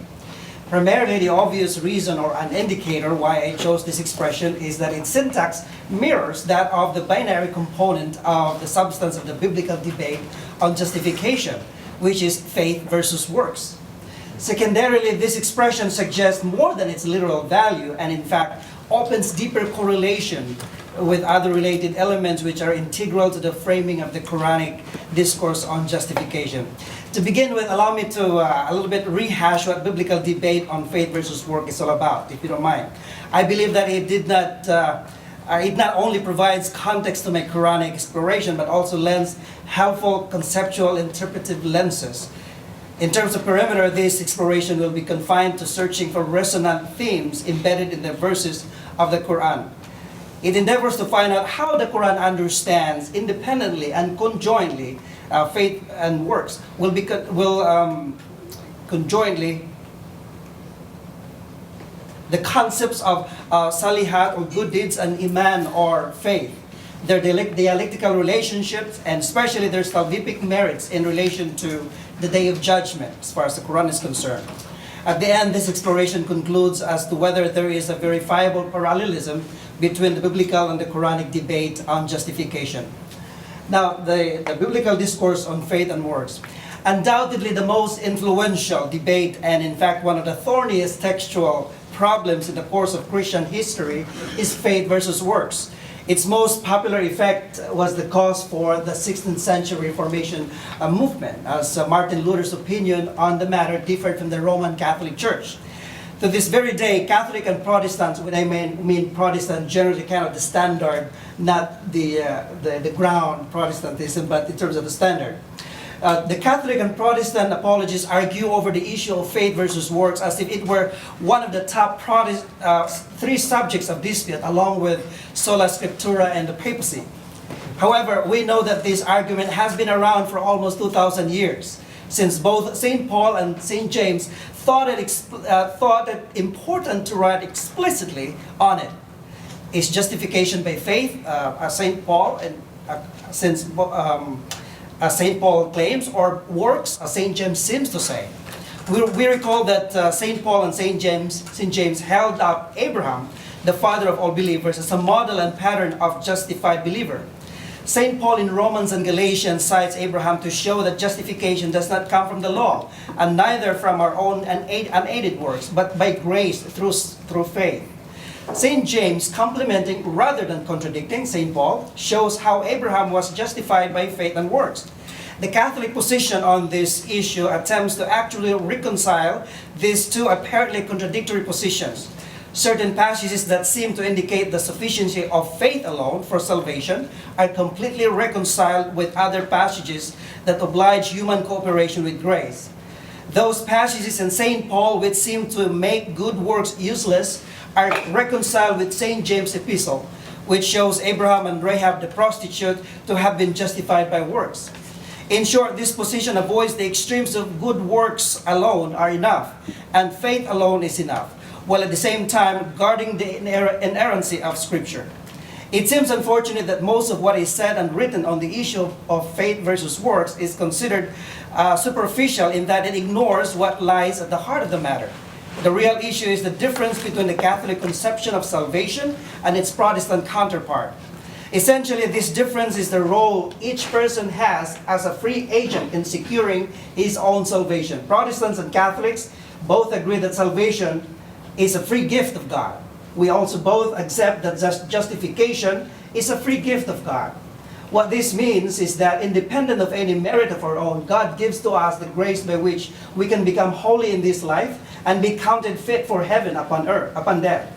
Primarily, the obvious reason or an indicator why I chose this expression is that its syntax mirrors that of the binary component of the substance of the biblical debate on justification, which is faith versus works. Secondarily, this expression suggests more than its literal value and in fact opens deeper correlation with other related elements which are integral to the framing of the Quranic discourse on justification. To begin with, allow me to a little bit rehash what biblical debate on faith versus work is all about, if you don't mind. I believe that it not only provides context to my Quranic exploration, but also lends helpful conceptual interpretive lenses. In terms of perimeter, this exploration will be confined to searching for resonant themes embedded in the verses of the Qur'an. It endeavors to find out how the Qur'an understands independently and conjointly faith and works. Will conjointly the concepts of salihat or good deeds and iman or faith, their dialectical relationships, and especially their salvific merits in relation to the Day of Judgment, as far as the Quran is concerned. At the end, this exploration concludes as to whether there is a verifiable parallelism between the biblical and the Quranic debate on justification. Now, the Biblical Discourse on Faith and Works. Undoubtedly the most influential debate and in fact one of the thorniest textual problems in the course of Christian history is faith versus works. Its most popular effect was the cause for the 16th century Reformation movement, as Martin Luther's opinion on the matter differed from the Roman Catholic Church. To this very day, Catholic and Protestants, when I mean Protestant, generally kind of the standard, not the ground Protestantism, but in terms of the standard. The Catholic and Protestant apologists argue over the issue of faith versus works as if it were one of the top three subjects of dispute, along with sola scriptura and the papacy. However, we know that this argument has been around for almost 2,000 years, since both St. Paul and St. James thought it important to write explicitly on it. Is justification by faith, as St. Paul and as St. Paul claims, or works, as St. James seems to say? We recall that St. Paul and St. James held up Abraham, the father of all believers, as a model and pattern of justified believer. St. Paul in Romans and Galatians cites Abraham to show that justification does not come from the law, and neither from our own unaided works, but by grace through faith. St. James, complementing rather than contradicting St. Paul, shows how Abraham was justified by faith and works. The Catholic position on this issue attempts to actually reconcile these two apparently contradictory positions. Certain passages that seem to indicate the sufficiency of faith alone for salvation are completely reconciled with other passages that oblige human cooperation with grace. Those passages in St. Paul which seem to make good works useless are reconciled with St. James' epistle, which shows Abraham and Rahab the prostitute to have been justified by works. In short, this position avoids the extremes of good works alone are enough, and faith alone is enough, while at the same time guarding the inerrancy of Scripture. It seems unfortunate that most of what is said and written on the issue of faith versus works is considered superficial in that it ignores what lies at the heart of the matter. The real issue is the difference between the Catholic conception of salvation and its Protestant counterpart. Essentially, this difference is the role each person has as a free agent in securing his own salvation. Protestants and Catholics both agree that salvation is a free gift of God. We also both accept that justification is a free gift of God. What this means is that independent of any merit of our own, God gives to us the grace by which we can become holy in this life and be counted fit for heaven upon death.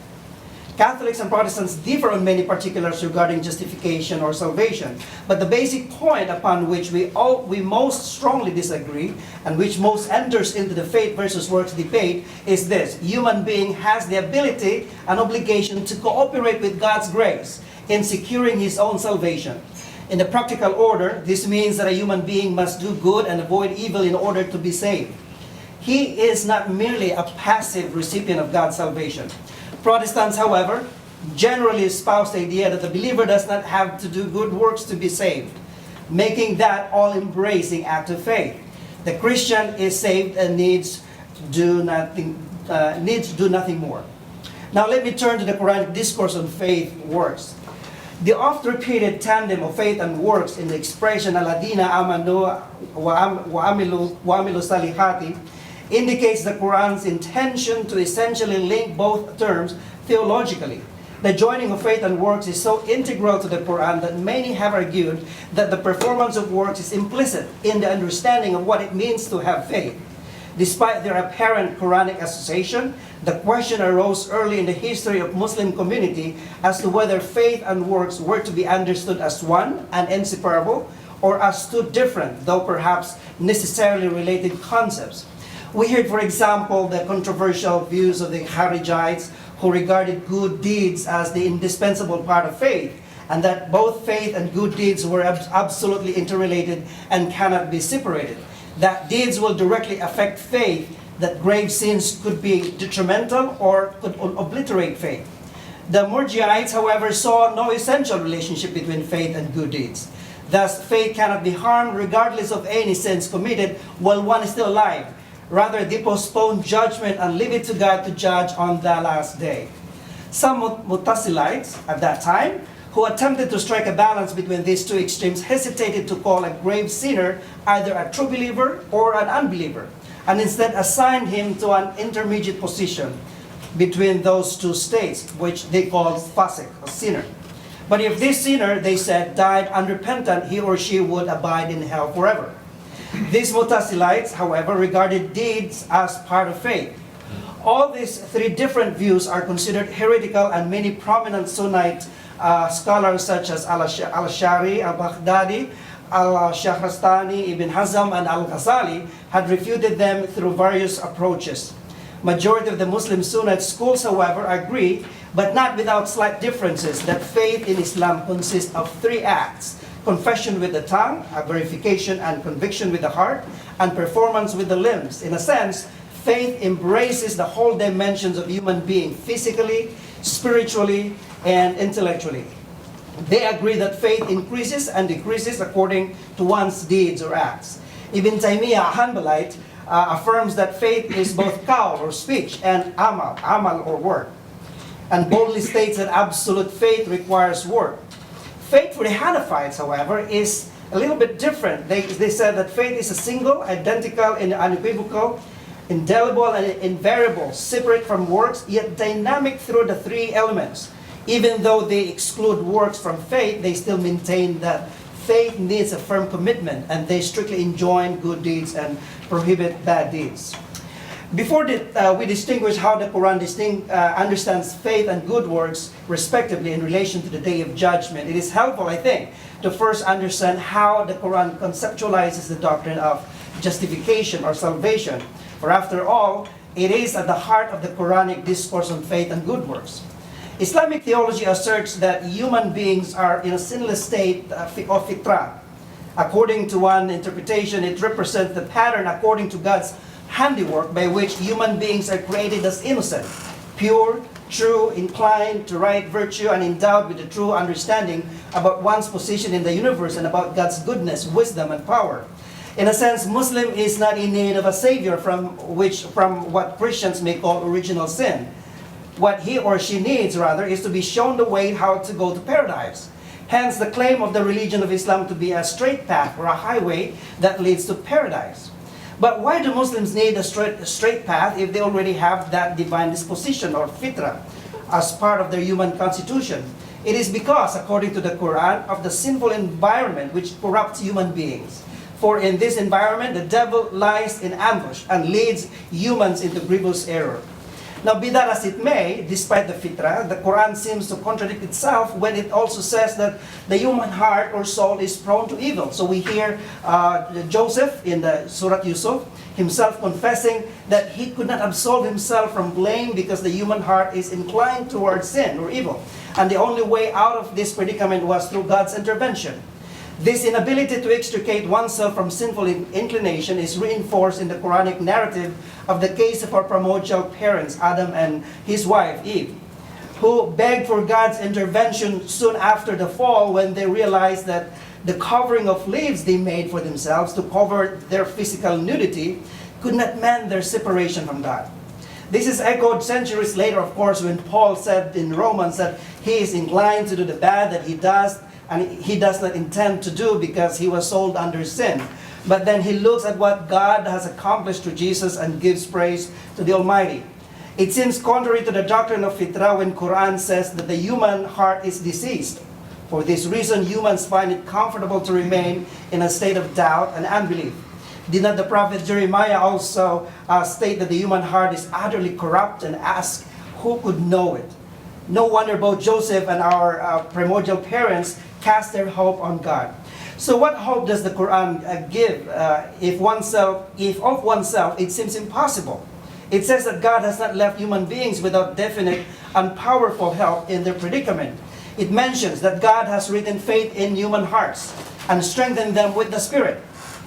Catholics and Protestants differ on many particulars regarding justification or salvation, but the basic point upon which we most strongly disagree and which most enters into the faith versus works debate is this: human being has the ability and obligation to cooperate with God's grace in securing his own salvation. In the practical order, this means that a human being must do good and avoid evil in order to be saved. He is not merely a passive recipient of God's salvation. Protestants, however, generally espouse the idea that the believer does not have to do good works to be saved, making that all-embracing act of faith. The Christian is saved and needs do nothing needs do nothing more. Now let me turn to the Quranic discourse on faith works. The oft-repeated tandem of faith and works in the expression "Alladina amanu wa amilu salihati" indicates the Quran's intention to essentially link both terms theologically. The joining of faith and works is so integral to the Qur'an that many have argued that the performance of works is implicit in the understanding of what it means to have faith. Despite their apparent Quranic association, the question arose early in the history of Muslim community as to whether faith and works were to be understood as one and inseparable, or as two different, though perhaps necessarily related concepts. We heard, for example, the controversial views of the Kharijites, who regarded good deeds as the indispensable part of faith, and that both faith and good deeds were absolutely interrelated and cannot be separated. That deeds will directly affect faith, that grave sins could be detrimental or could obliterate faith. The Murji'ites, however, saw no essential relationship between faith and good deeds. Thus, faith cannot be harmed regardless of any sins committed while one is still alive. Rather, they postpone judgment and leave it to God to judge on the last day. Some Mu'tazilites at that time, who attempted to strike a balance between these two extremes, hesitated to call a grave sinner either a true believer or an unbeliever, and instead assigned him to an intermediate position between those two states, which they called fasik, a sinner. But if this sinner, they said, died unrepentant, he or she would abide in hell forever. These Mu'tazilites, however, regarded deeds as part of faith. All these three different views are considered heretical, and many prominent Sunnite scholars such as Al-Ash'ari, Al-Baghdadi, Al-Shahrastani, Ibn Hazm, and Al-Ghazali had refuted them through various approaches. Majority of the Muslim Sunnite schools, however, agree, but not without slight differences, that faith in Islam consists of three acts: confession with the tongue, a verification and conviction with the heart, and performance with the limbs. In a sense, faith embraces the whole dimensions of human being, physically, spiritually, and intellectually. They agree that faith increases and decreases according to one's deeds or acts. Ibn Taymiyyah, a Hanbalite, affirms that faith is both qawl or speech and amal or work, and boldly states that absolute faith requires work. Faith for the Hanafites, however, is a little bit different. They said that faith is a single, identical, and unequivocal, indelible, and invariable, separate from works, yet dynamic through the three elements. Even though they exclude works from faith, they still maintain that faith needs a firm commitment, and they strictly enjoin good deeds and prohibit bad deeds. Before we distinguish how the Quran understands faith and good works, respectively, in relation to the Day of Judgment, it is helpful, I think, to first understand how the Quran conceptualizes the doctrine of justification or salvation. For after all, it is at the heart of the Quranic discourse on faith and good works. Islamic theology asserts that human beings are in a sinless state of fitrah. According to one interpretation, it represents the pattern according to God's handiwork by which human beings are created as innocent, pure, true, inclined to right virtue, and endowed with a true understanding about one's position in the universe and about God's goodness, wisdom, and power. In a sense, Muslim is not in need of a savior from what Christians may call original sin. What he or she needs, rather, is to be shown the way how to go to paradise. Hence, the claim of the religion of Islam to be a straight path or a highway that leads to paradise. But why do Muslims need a straight path if they already have that divine disposition or fitrah as part of their human constitution? It is because, according to the Qur'an, of the sinful environment which corrupts human beings. For in this environment, the devil lies in ambush and leads humans into grievous error. Now, be that as it may, despite the fitrah, the Quran seems to contradict itself when it also says that the human heart or soul is prone to evil. So we hear Joseph in the Surah Yusuf himself confessing that he could not absolve himself from blame because the human heart is inclined towards sin or evil. And the only way out of this predicament was through God's intervention. This inability to extricate oneself from sinful inclination is reinforced in the Quranic narrative of the case of our primordial parents, Adam and his wife, Eve, who begged for God's intervention soon after the fall when they realized that the covering of leaves they made for themselves to cover their physical nudity could not mend their separation from God. This is echoed centuries later, of course, when Paul said in Romans that he is inclined to do the bad that he does, and he does not intend to do because he was sold under sin. But then he looks at what God has accomplished through Jesus and gives praise to the Almighty. It seems contrary to the doctrine of Fitra when Qur'an says that the human heart is diseased. For this reason, humans find it comfortable to remain in a state of doubt and unbelief. Did not the prophet Jeremiah also state that the human heart is utterly corrupt and ask, who could know it? No wonder both Joseph and our primordial parents cast their hope on God. So what hope does the Qur'an give if of oneself it seems impossible? It says that God has not left human beings without definite and powerful help in their predicament. It mentions that God has written faith in human hearts and strengthened them with the Spirit.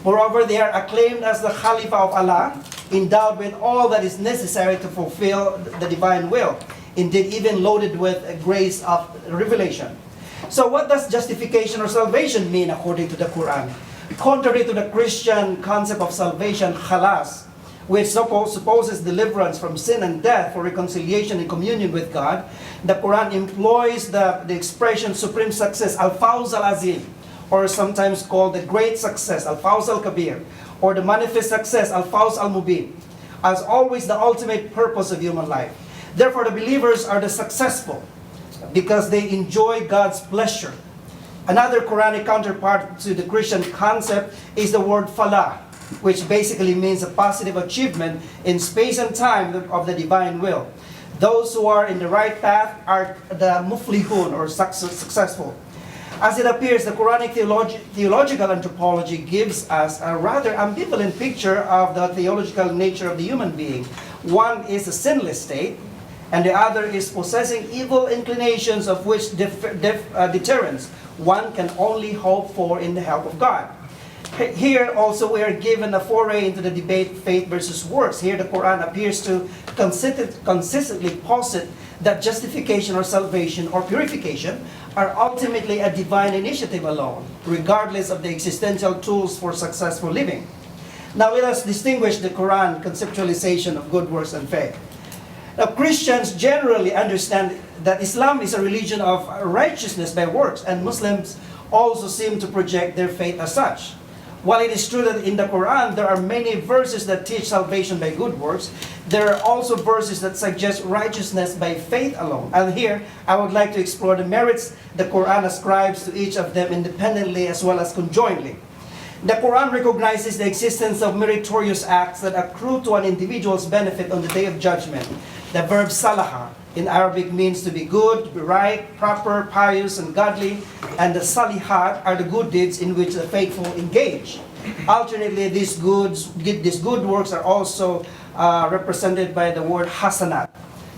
Moreover, they are acclaimed as the Khalifa of Allah, endowed with all that is necessary to fulfill the divine will, indeed even loaded with a grace of revelation. So what does justification or salvation mean according to the Qur'an? Contrary to the Christian concept of salvation, khalas, which supposes deliverance from sin and death for reconciliation and communion with God, the Qur'an employs the expression supreme success, al-fawz al-azim, or sometimes called the great success, al-fawz al-kabir, or the manifest success, al-fawz al-mubin, as always the ultimate purpose of human life. Therefore, the believers are the successful because they enjoy God's pleasure. Another Quranic counterpart to the Christian concept is the word falah, which basically means a positive achievement in space and time of the divine will. Those who are in the right path are the muflihun, or successful. As it appears, the Quranic theological anthropology gives us a rather ambivalent picture of the theological nature of the human being. One is a sinless state, and the other is possessing evil inclinations of which deterrence one can only hope for in the help of God. Here also we are given a foray into the debate faith versus works. Here the Qur'an appears to consistently posit that justification or salvation or purification are ultimately a divine initiative alone, regardless of the existential tools for successful living. Now let us distinguish the Qur'an conceptualization of good works and faith. Now Christians generally understand that Islam is a religion of righteousness by works, and Muslims also seem to project their faith as such. While it is true that in the Qur'an there are many verses that teach salvation by good works, there are also verses that suggest righteousness by faith alone. And here, I would like to explore the merits the Qur'an ascribes to each of them independently as well as conjointly. The Qur'an recognizes the existence of meritorious acts that accrue to an individual's benefit on the day of judgment. The verb salaha in Arabic means to be good, to be right, proper, pious, and godly, and the salihat are the good deeds in which the faithful engage. Alternately, these good works are also represented by the word hasanat.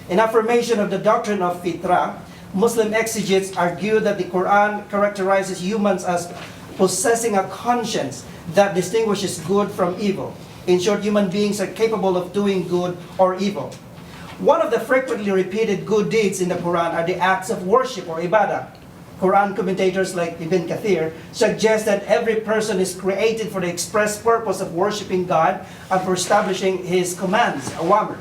In affirmation of the doctrine of fitra, Muslim exegetes argue that the Qur'an characterizes humans as possessing a conscience that distinguishes good from evil. In short, human beings are capable of doing good or evil. One of the frequently repeated good deeds in the Qur'an are the acts of worship or ibadah. Qur'an commentators like Ibn Kathir suggest that every person is created for the express purpose of worshiping God and for establishing His commands, awamr,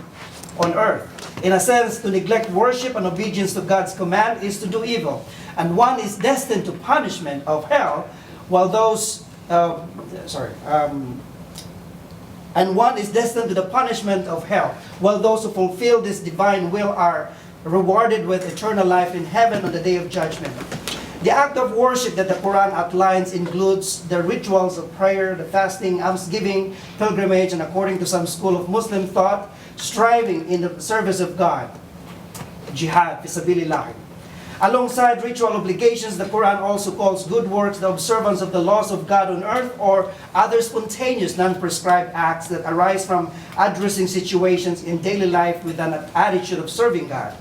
on earth. In a sense, to neglect worship and obedience to God's command is to do evil, and one is destined to punishment of hell, while those and one is destined to the punishment of hell, while those who fulfill this divine will are rewarded with eternal life in heaven on the day of judgment. The act of worship that the Qur'an outlines includes the rituals of prayer, the fasting, almsgiving, pilgrimage, and according to some school of Muslim thought, striving in the service of God, jihad, fisabilillah. Alongside ritual obligations, the Qur'an also calls good works the observance of the laws of God on earth, or other spontaneous, non-prescribed acts that arise from addressing situations in daily life with an attitude of serving God.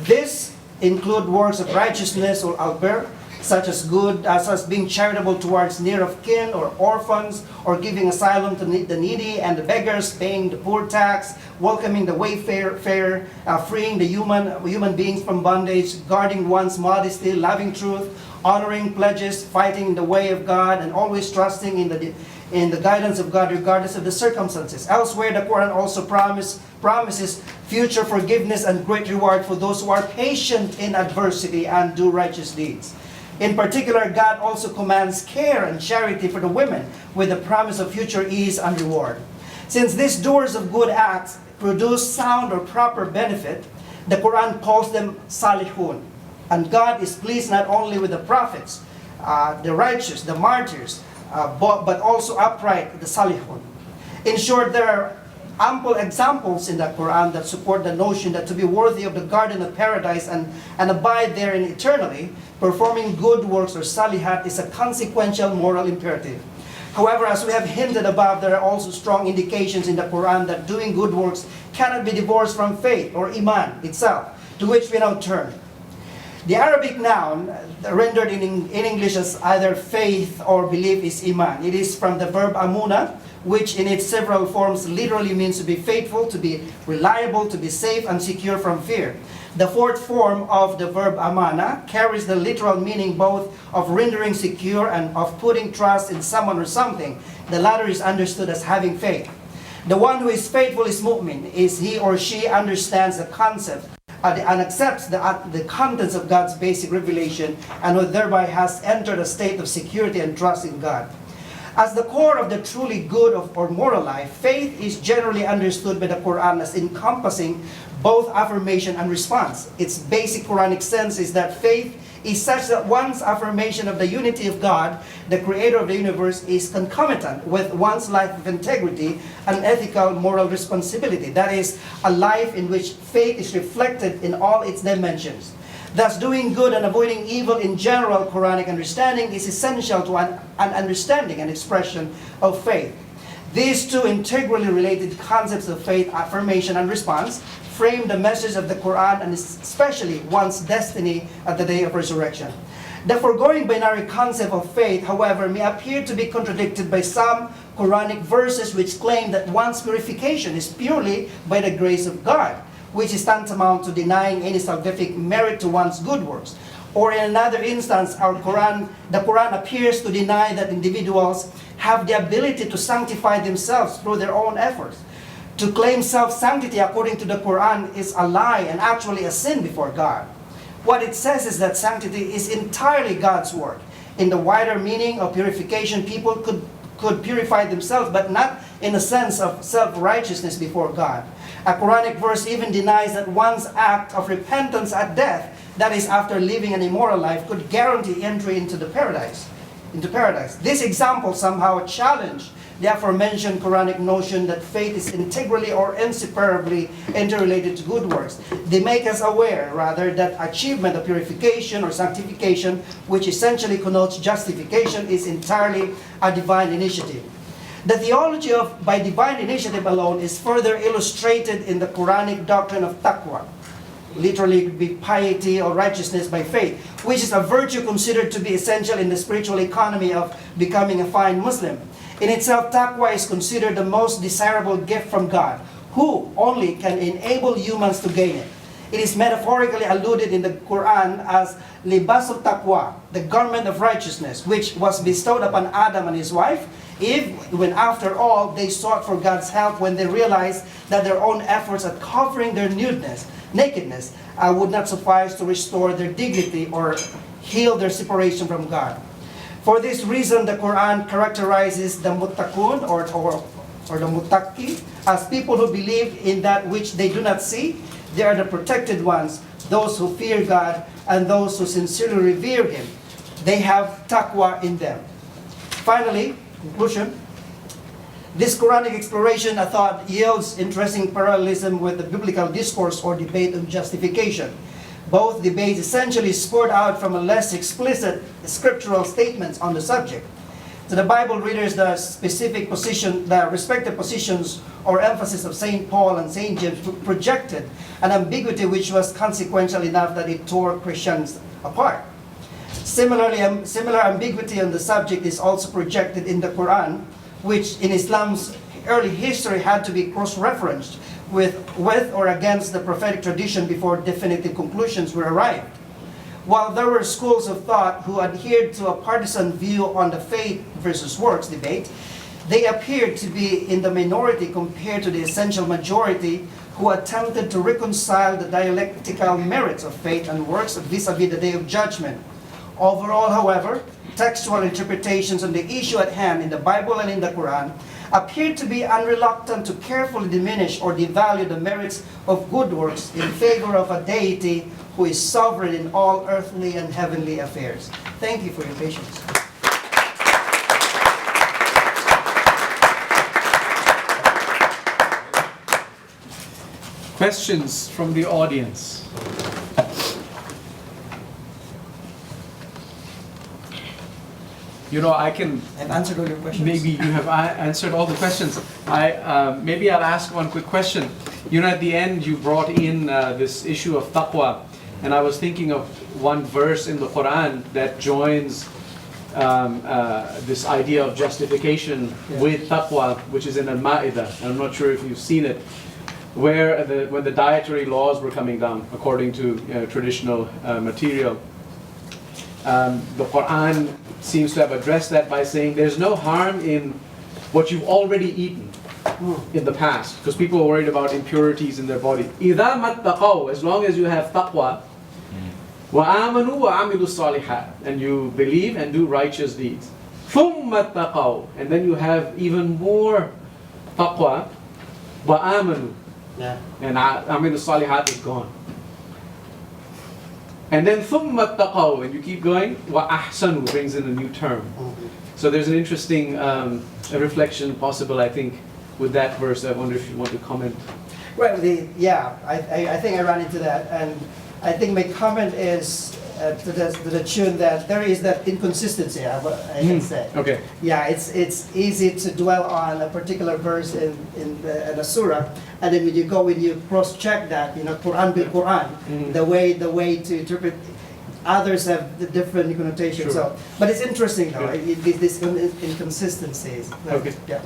This include works of righteousness or albir, such as being charitable towards near of kin or orphans, or giving asylum to the needy and the beggars, paying the poor tax, welcoming the wayfarer, freeing the human beings from bondage, guarding one's modesty, loving truth, honoring pledges, fighting in the way of God, and always trusting in the guidance of God regardless of the circumstances. Elsewhere, the Qur'an also promises future forgiveness and great reward for those who are patient in adversity and do righteous deeds. In particular, God also commands care and charity for the women with the promise of future ease and reward. Since these doers of good acts produce sound or proper benefit, the Quran calls them salihun. And God is pleased not only with the prophets, the righteous, the martyrs, but also upright, the salihun. In short, there are ample examples in the Quran that support the notion that to be worthy of the garden of paradise and abide therein eternally, performing good works or salihat is a consequential moral imperative. However, as we have hinted above, there are also strong indications in the Quran that doing good works cannot be divorced from faith or iman itself, to which we now turn. The Arabic noun rendered in English as either faith or belief is iman. It is from the verb amuna, which in its several forms literally means to be faithful, to be reliable, to be safe and secure from fear. The fourth form of the verb amana carries the literal meaning both of rendering secure and of putting trust in someone or something. The latter is understood as having faith. The one who is faithful is mu'min, is he or she understands the concept and accepts the contents of God's basic revelation and who thereby has entered a state of security and trust in God. As the core of the truly good or moral life, faith is generally understood by the Quran as encompassing both affirmation and response. Its basic Quranic sense is that faith is such that one's affirmation of the unity of God, the creator of the universe, is concomitant with one's life of integrity and ethical moral responsibility. That is, a life in which faith is reflected in all its dimensions. Thus, doing good and avoiding evil in general Quranic understanding is essential to an understanding and expression of faith. These two integrally related concepts of faith, affirmation and response, frame the message of the Quran and especially one's destiny at the day of resurrection. The foregoing binary concept of faith, however, may appear to be contradicted by some Quranic verses which claim that one's purification is purely by the grace of God, which is tantamount to denying any salvific merit to one's good works. Or in another instance, the Quran appears to deny that individuals have the ability to sanctify themselves through their own efforts. To claim self-sanctity according to the Quran is a lie and actually a sin before God. What it says is that sanctity is entirely God's work. In the wider meaning of purification, people could purify themselves, but not in the sense of self-righteousness before God. A Quranic verse even denies that one's act of repentance at death, that is after living an immoral life, could guarantee entry into paradise. This example somehow challenge the aforementioned Quranic notion that faith is integrally or inseparably interrelated to good works. They make us aware, rather, that achievement of purification or sanctification, which essentially connotes justification, is entirely a divine initiative. The theology of by divine initiative alone is further illustrated in the Quranic doctrine of taqwa. Literally, it could be piety or righteousness by faith, which is a virtue considered to be essential in the spiritual economy of becoming a fine Muslim. In itself, taqwa is considered the most desirable gift from God, who only can enable humans to gain it. It is metaphorically alluded in the Qur'an as libasul taqwa, the garment of righteousness, which was bestowed upon Adam and his wife, when after all they sought for God's help when they realized that their own efforts at covering their nakedness would not suffice to restore their dignity or heal their separation from God. For this reason, the Quran characterizes the muttaqun or the muttaqi as people who believe in that which they do not see. They are the protected ones, those who fear God and those who sincerely revere Him. They have taqwa in them. Finally, conclusion. This Quranic exploration, I thought, yields interesting parallelism with the Biblical Discourse or debate on justification. Both debates essentially spurred out from a less explicit scriptural statements on the subject. To the Bible readers, the respective positions or emphasis of St. Paul and St. James projected an ambiguity which was consequential enough that it tore Christians apart. Similarly, similar ambiguity on the subject is also projected in the Qur'an, which in Islam's early history had to be cross-referenced with or against the prophetic tradition before definitive conclusions were arrived. While there were schools of thought who adhered to a partisan view on the faith versus works debate, they appeared to be in the minority compared to the essential majority who attempted to reconcile the dialectical merits of faith and works vis-a-vis the day of judgment. Overall, however, textual interpretations on the issue at hand in the Bible and in the Qur'an appear to be unreluctant to carefully diminish or devalue the merits of good works in favor of a deity who is sovereign in all earthly and heavenly affairs. Thank you for your patience. Questions from the audience? You know, I can. I've answered all your questions. Maybe you have answered all the questions. Maybe I'll ask one quick question. You know, at the end you brought in this issue of taqwa, and I was thinking of one verse in the Qur'an that joins this idea of justification with taqwa, which is in Al-Ma'idah. I'm not sure if you've seen it, where when the dietary laws were coming down according to traditional material. The Qur'an seems to have addressed that by saying there's no harm in what you've already eaten in the past, because people are worried about impurities in their body. إِذَا مَتَّقَوْا, as long as you have taqwa, وَآمَنُوا وَعَمِلُوا الصَّالِحَاتِ, and you believe and do righteous deeds. ثُمَّ اتَّقَوْا, and then you have even more taqwa, وَآمَنُوا, and عَمِلُوا الصَّالِحَاتِ is gone. And then ثُمَّ اتَّقَوْا, and you keep going, وَأَحْسَنُوا brings in a new term. So there's an interesting reflection possible, I think, with that verse. I wonder if you want to comment. Right, I think I ran into that, and I think my comment is to the tune that there is that inconsistency, I can say. Okay. Yeah, it's easy to dwell on a particular verse in a surah, and then when you cross-check that, Qur'an bil Qur'an, the way to interpret. Others have the different connotations. Sure. So, but it's interesting though, these inconsistencies. Okay. Yeah.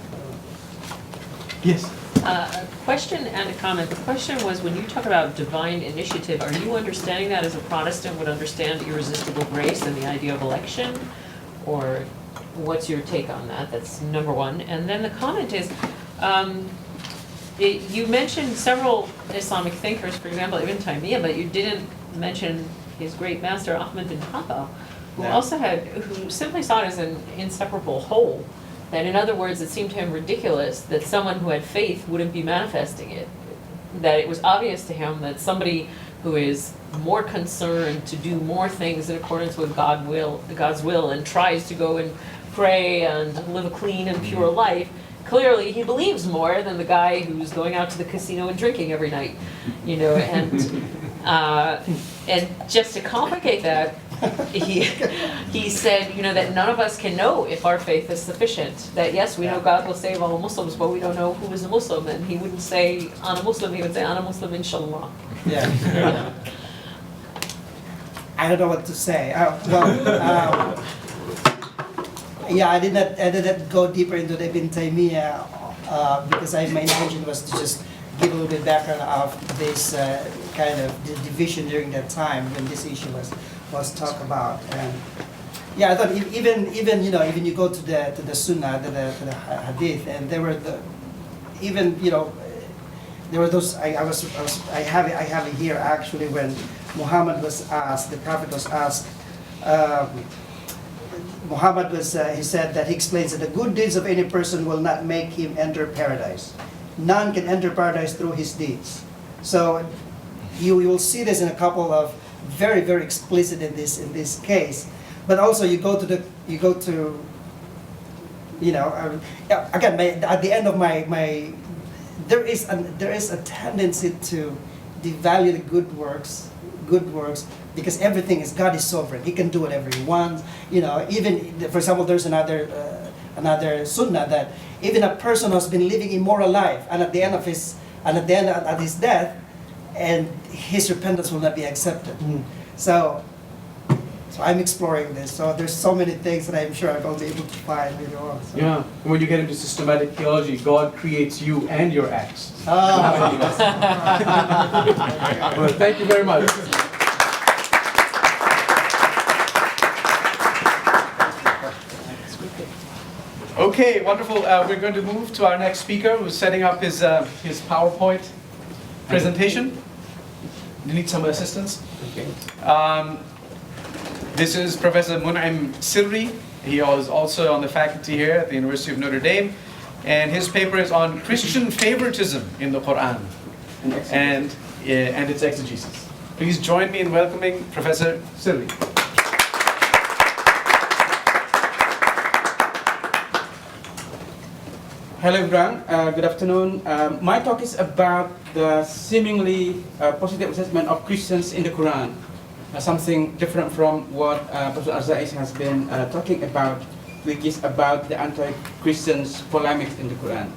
Yes. A question and a comment. The question was, when you talk about divine initiative, are you understanding that as a Protestant would understand irresistible grace and the idea of election? Or what's your take on that? That's number one. And then the comment is, you mentioned several Islamic thinkers, for example, Ibn Taymiyyah, but you didn't mention his great master, Ahmed bin Hanbal, who simply saw it as an inseparable whole. That in other words, it seemed to him ridiculous that someone who had faith wouldn't be manifesting it. That it was obvious to him that somebody who is more concerned to do more things in accordance with God's will and tries to go and pray and live a clean and pure life, clearly he believes more than the guy who's going out to the casino and drinking every night. And just to complicate that, he said, that none of us can know if our faith is sufficient. That yes, we know God will save all Muslims, but we don't know who is a Muslim. And he wouldn't say "Ana Muslim," he would say "Ana Muslim, inshallah." Yeah. I don't know what to say. I didn't go deeper into the Ibn Taymiyyah because my intention was to just give a little bit background of this kind of division during that time when this issue was talked about. And I thought even you go to the Sunnah, to the Hadith, and there were there were those. I have it here actually when Muhammad was asked, the Prophet was asked. He said that he explains that the good deeds of any person will not make him enter paradise. None can enter paradise through his deeds. So you will see this in a couple of very, very explicit in this case. But also again, at the end of my there is a tendency to devalue the good works because everything is God is sovereign. He can do whatever he wants. Even for example, there's another sunnah that even a person who's been living immoral life and at the end of his death, and his repentance will not be accepted. So I'm exploring this. So there's so many things that I'm sure I'll be able to find later on. So. Yeah. When you get into systematic theology, God creates you and your acts. Well, thank you very much. Okay, wonderful. We're going to move to our next speaker who's setting up his PowerPoint. presentation. Do you need some assistance? Okay. This is Professor Mun'im Sirry. He is also on the faculty here at the University of Notre Dame. And his paper is on Christian favoritism in the Qur'an and its exegesis. Please join me in welcoming Professor Sirry. Hello everyone, good afternoon. My talk is about the seemingly positive assessment of Christians in the Quran. Something different from what Professor Azaiez has been talking about, which is about the anti-Christians polemics in the Quran.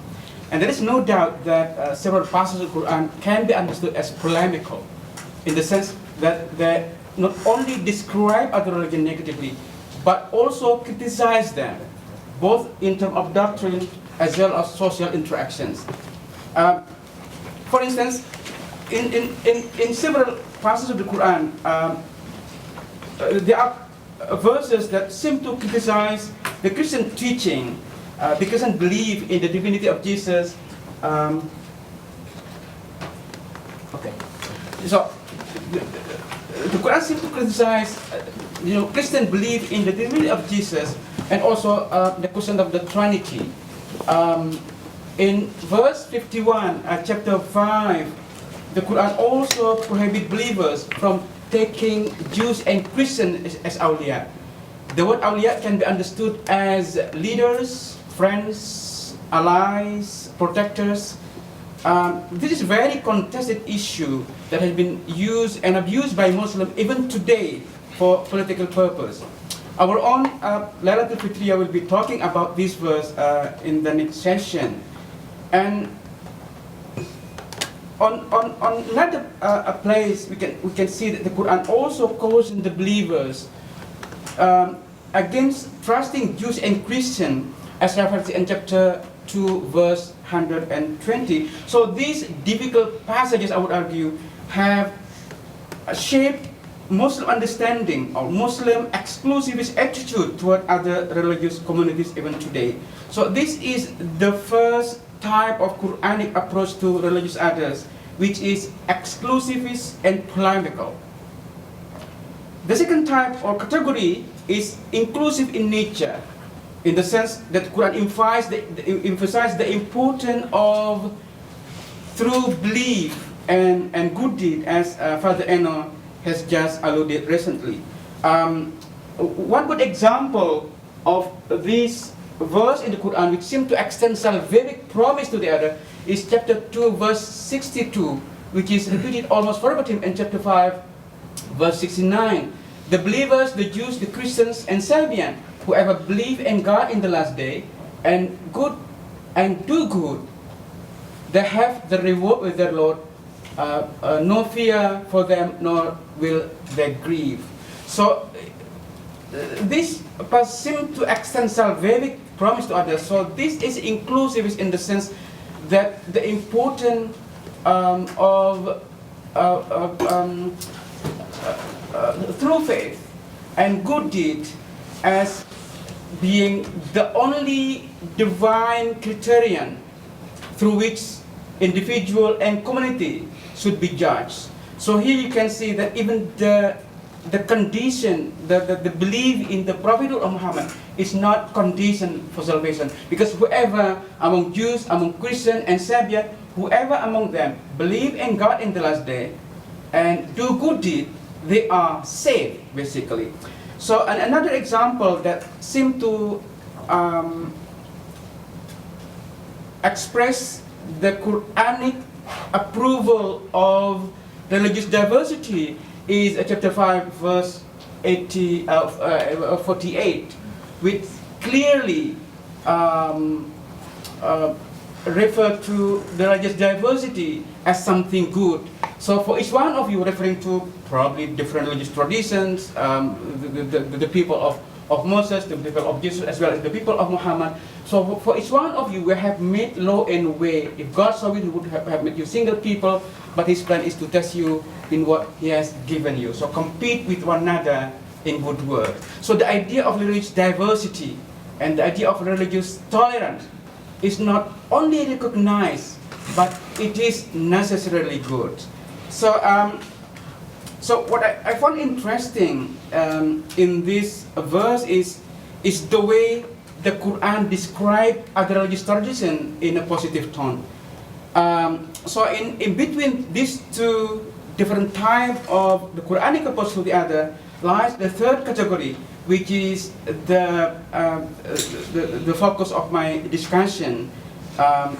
And there is no doubt that several passages of the Quran can be understood as polemical, in the sense that they not only describe other religions negatively, but also criticize them, both in terms of doctrine as well as social interactions. For instance, in several passages of the Quran, there are verses that seem to criticize the Christian teaching, the Christian belief in the divinity of Jesus. Okay, so the Quran seems to criticize, Christian belief in the divinity of Jesus, and also the question of the Trinity. In verse 51, chapter 5, the Quran also prohibits believers from taking Jews and Christians as awliya. The word awliya can be understood as leaders, friends, allies, protectors. This is a very contested issue that has been used and abused by Muslims even today for political purpose. Our own Laylatul Fitriya will be talking about this verse in the next session. And on another place, we can see that the Quran also cautions the believers against trusting Jews and Christians, as referenced in chapter 2, verse 120. So these difficult passages, I would argue, have shaped Muslim understanding or Muslim exclusivist attitude toward other religious communities even today. So this is the first type of Qur'anic approach to religious others, which is exclusivist and polemical. The second type or category is inclusive in nature, in the sense that Quran emphasizes the importance of through belief and good deed, as Father Enno has just alluded recently. One good example of this verse in the Quran, which seems to extend salvific promise to the other, is chapter 2, verse 62, which is repeated almost verbatim in chapter 5, verse 69. The believers, the Jews, the Christians, and Serbians, whoever believe in God in the last day and do good, they have the reward with their Lord. No fear for them, nor will they grieve. So this seems to extend salvific promise to others. So this is inclusive in the sense that the importance of through faith and good deed as being the only divine criterion through which individual and community should be judged. So here you can see that even the condition, the belief in the prophethood of Muhammad is not condition for salvation, because whoever among Jews, among Christians and Serbians, whoever among them believe in God in the last day and do good deed, they are saved, basically. So another example that seems to express the Qur'anic approval of religious diversity is chapter 5, verse 48, which clearly refer to the religious diversity as something good. So for each one of you, referring to probably different religious traditions, the people of Moses, the people of Jesus, as well as the people of Muhammad. So for each one of you, we have made law and way. If God saw it, He would have made you single people, but His plan is to test you in what He has given you. So compete with one another in good work. So the idea of religious diversity and the idea of religious tolerance is not only recognized but it is necessarily good. So, so what I found interesting in this verse is the way the Quran describes other religious tradition in a positive tone. So in between these two different types of the Quranic approach to the other lies the third category, which is the focus of my discussion,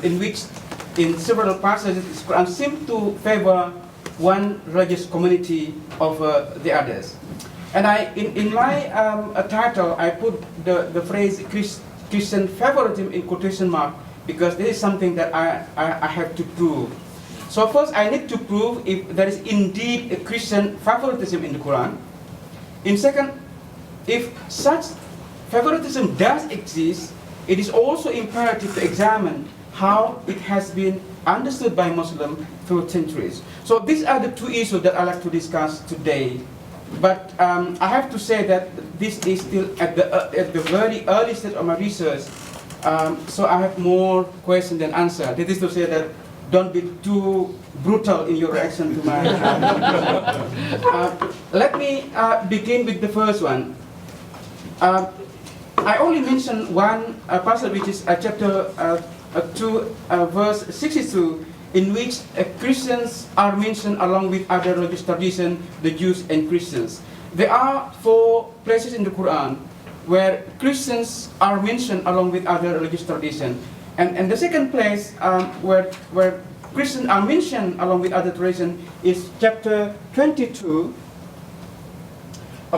in which in several passages the Quran seems to favor one religious community over the others. And in my title, I put the phrase Christian favoritism in quotation mark, because this is something that I have to prove. So first, I need to prove if there is indeed a Christian favoritism in the Quran. In second, if such favoritism does exist, it is also imperative to examine how it has been understood by Muslims through centuries. So these are the two issues that I'd like to discuss today. But I have to say that this is still at the very early stage of my research, so I have more questions than answers. That is to say that don't be too brutal in your reaction to my. Let me begin with the first one. I only mentioned one passage, which is chapter 2, verse 62, in which Christians are mentioned along with other religious traditions, the Jews and Christians. There are 4 places in the Quran where Christians are mentioned along with other religious traditions. And the second place where Christians are mentioned along with other traditions is chapter 22,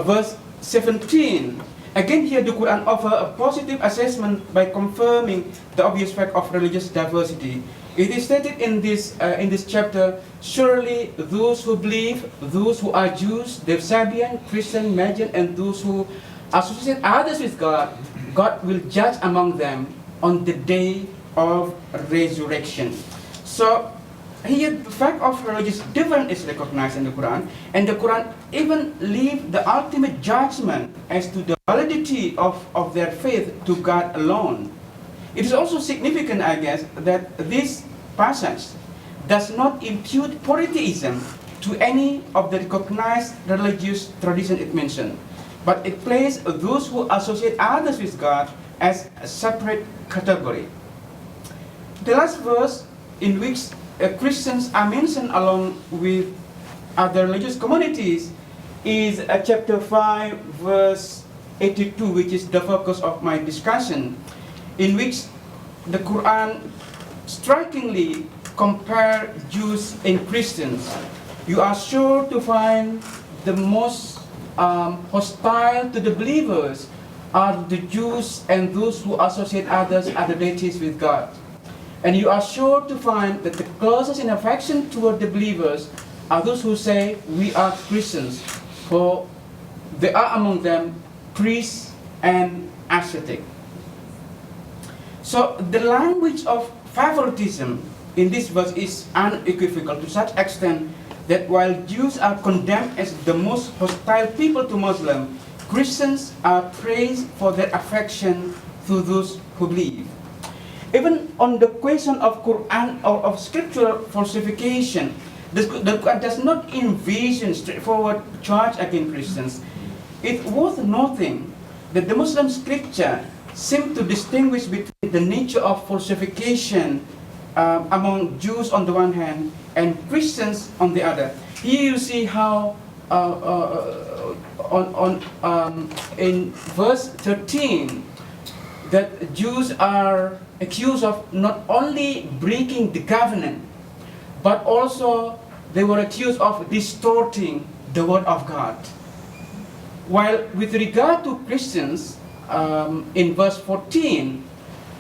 verse 17. Again, here the Quran offers a positive assessment by confirming the obvious fact of religious diversity. It is stated in this chapter, surely those who believe, those who are Jews, the Sabian, Christian, Magian, and those who associate others with God, God will judge among them on the day of resurrection. So here the fact of religious difference is recognized in the Quran, and the Quran even leaves the ultimate judgment as to the validity of their faith to God alone. It is also significant, I guess, that this passage does not impute polytheism to any of the recognized religious traditions it mentioned, but it places those who associate others with God as a separate category. The last verse in which Christians are mentioned along with other religious communities is chapter 5, verse 82, which is the focus of my discussion, in which the Quran strikingly compares Jews and Christians. You are sure to find the most hostile to the believers are the Jews and those who associate others, other deities with God. And you are sure to find that the closest in affection toward the believers are those who say, we are Christians, for there are among them priests and ascetics. So the language of favoritism in this verse is unequivocal to such extent that while Jews are condemned as the most hostile people to Muslims, Christians are praised for their affection to those who believe. Even on the question of Qur'an or of scriptural falsification, the Quran does not envision straightforward charge against Christians. It's worth noting that the Muslim scripture seems to distinguish between the nature of falsification among Jews on the one hand and Christians on the other. Here you see how in verse 13 that Jews are accused of not only breaking the covenant, but also they were accused of distorting the word of God. While with regard to Christians, in verse 14,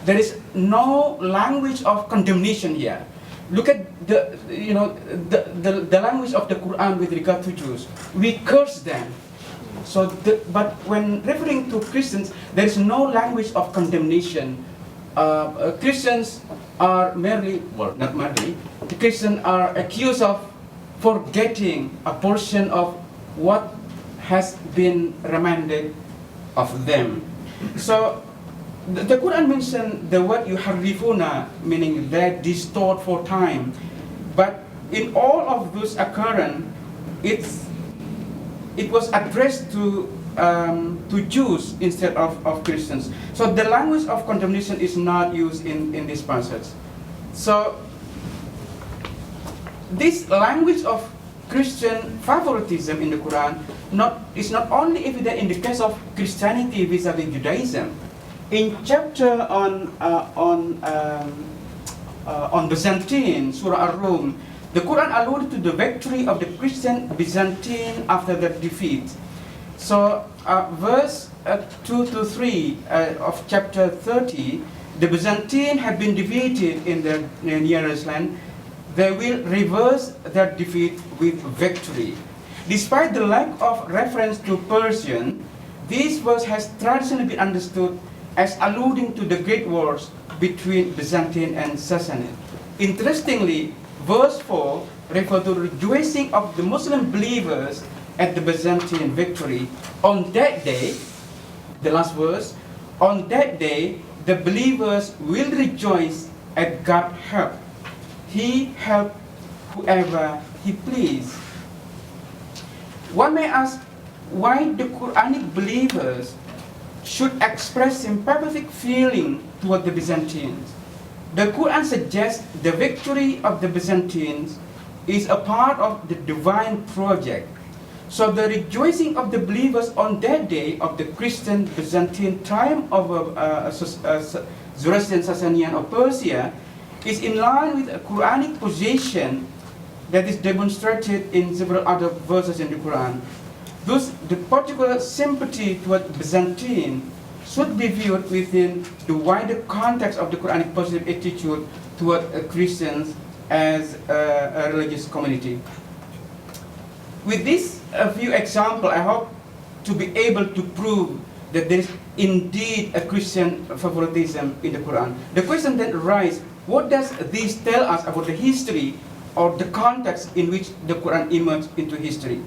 there is no language of condemnation here. Look at the language of the Quran with regard to Jews. We curse them. So, but when referring to Christians, there is no language of condemnation. Christians are merely, well, not merely, the Christians are accused of forgetting a portion of what has been remanded of them. So, The Quran mentioned the word yuharrifuna, meaning they distort for time. But in all of those occurrence, it was addressed to Jews instead of Christians. So the language of condemnation is not used in this passage. So this language of Christian favoritism in the Quran is not only evident in the case of Christianity vis-a-vis Judaism. In chapter on Byzantine, Surah Ar-Rum, the Quran alluded to the victory of the Christian Byzantine after their defeat. So verse 2 to 3 of chapter 30, the Byzantine have been defeated in their nearest land. They will reverse their defeat with victory. Despite the lack of reference to Persian, this verse has traditionally been understood as alluding to the great wars between Byzantine and Sassanid. Interestingly, verse 4 refers to the rejoicing of the Muslim believers at the Byzantine victory. On that day, the last verse, on that day, the believers will rejoice at God's help. He helped whoever He pleased. One may ask why the Quranic believers should express sympathetic feeling toward the Byzantines. The Qur'an suggests the victory of the Byzantines is a part of the divine project. So the rejoicing of the believers on that day of the Christian Byzantine triumph over Zoroastrian Sasanian of Persia is in line with a Quranic position that is demonstrated in several other verses in the Quran. Thus, the particular sympathy toward Byzantine should be viewed within the wider context of the Quranic positive attitude toward Christians as a religious community. With this few examples, I hope to be able to prove that there is indeed a Christian favoritism in the Quran. The question then arises, what does this tell us about the history or the context in which the Quran emerged into history?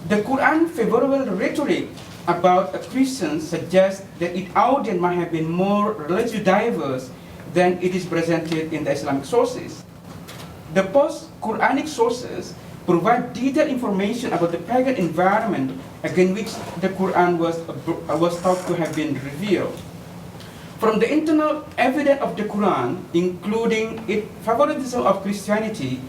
The Quran favorable rhetoric about Christians suggests that its audience might have been more religiously diverse than it is presented in the Islamic sources. The post-Quranic sources provide detailed information about the pagan environment against which the Quran was thought to have been revealed. From the internal evidence of the Quran, including its favoritism of Christianity,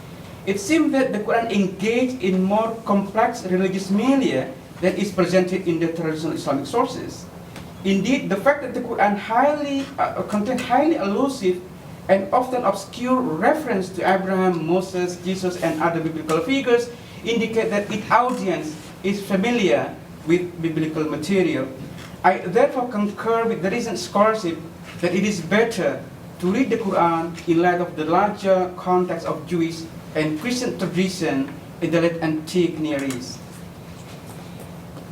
it seems that the Quran engaged in more complex religious milieu than is presented in the traditional Islamic sources. Indeed, the fact that the Quran contains highly elusive and often obscure reference to Abraham, Moses, Jesus, and other biblical figures indicate that its audience is familiar with biblical material. I therefore concur with the recent scholarship that it is better to read the Quran in light of the larger context of Jewish and Christian tradition in the late antique Near East.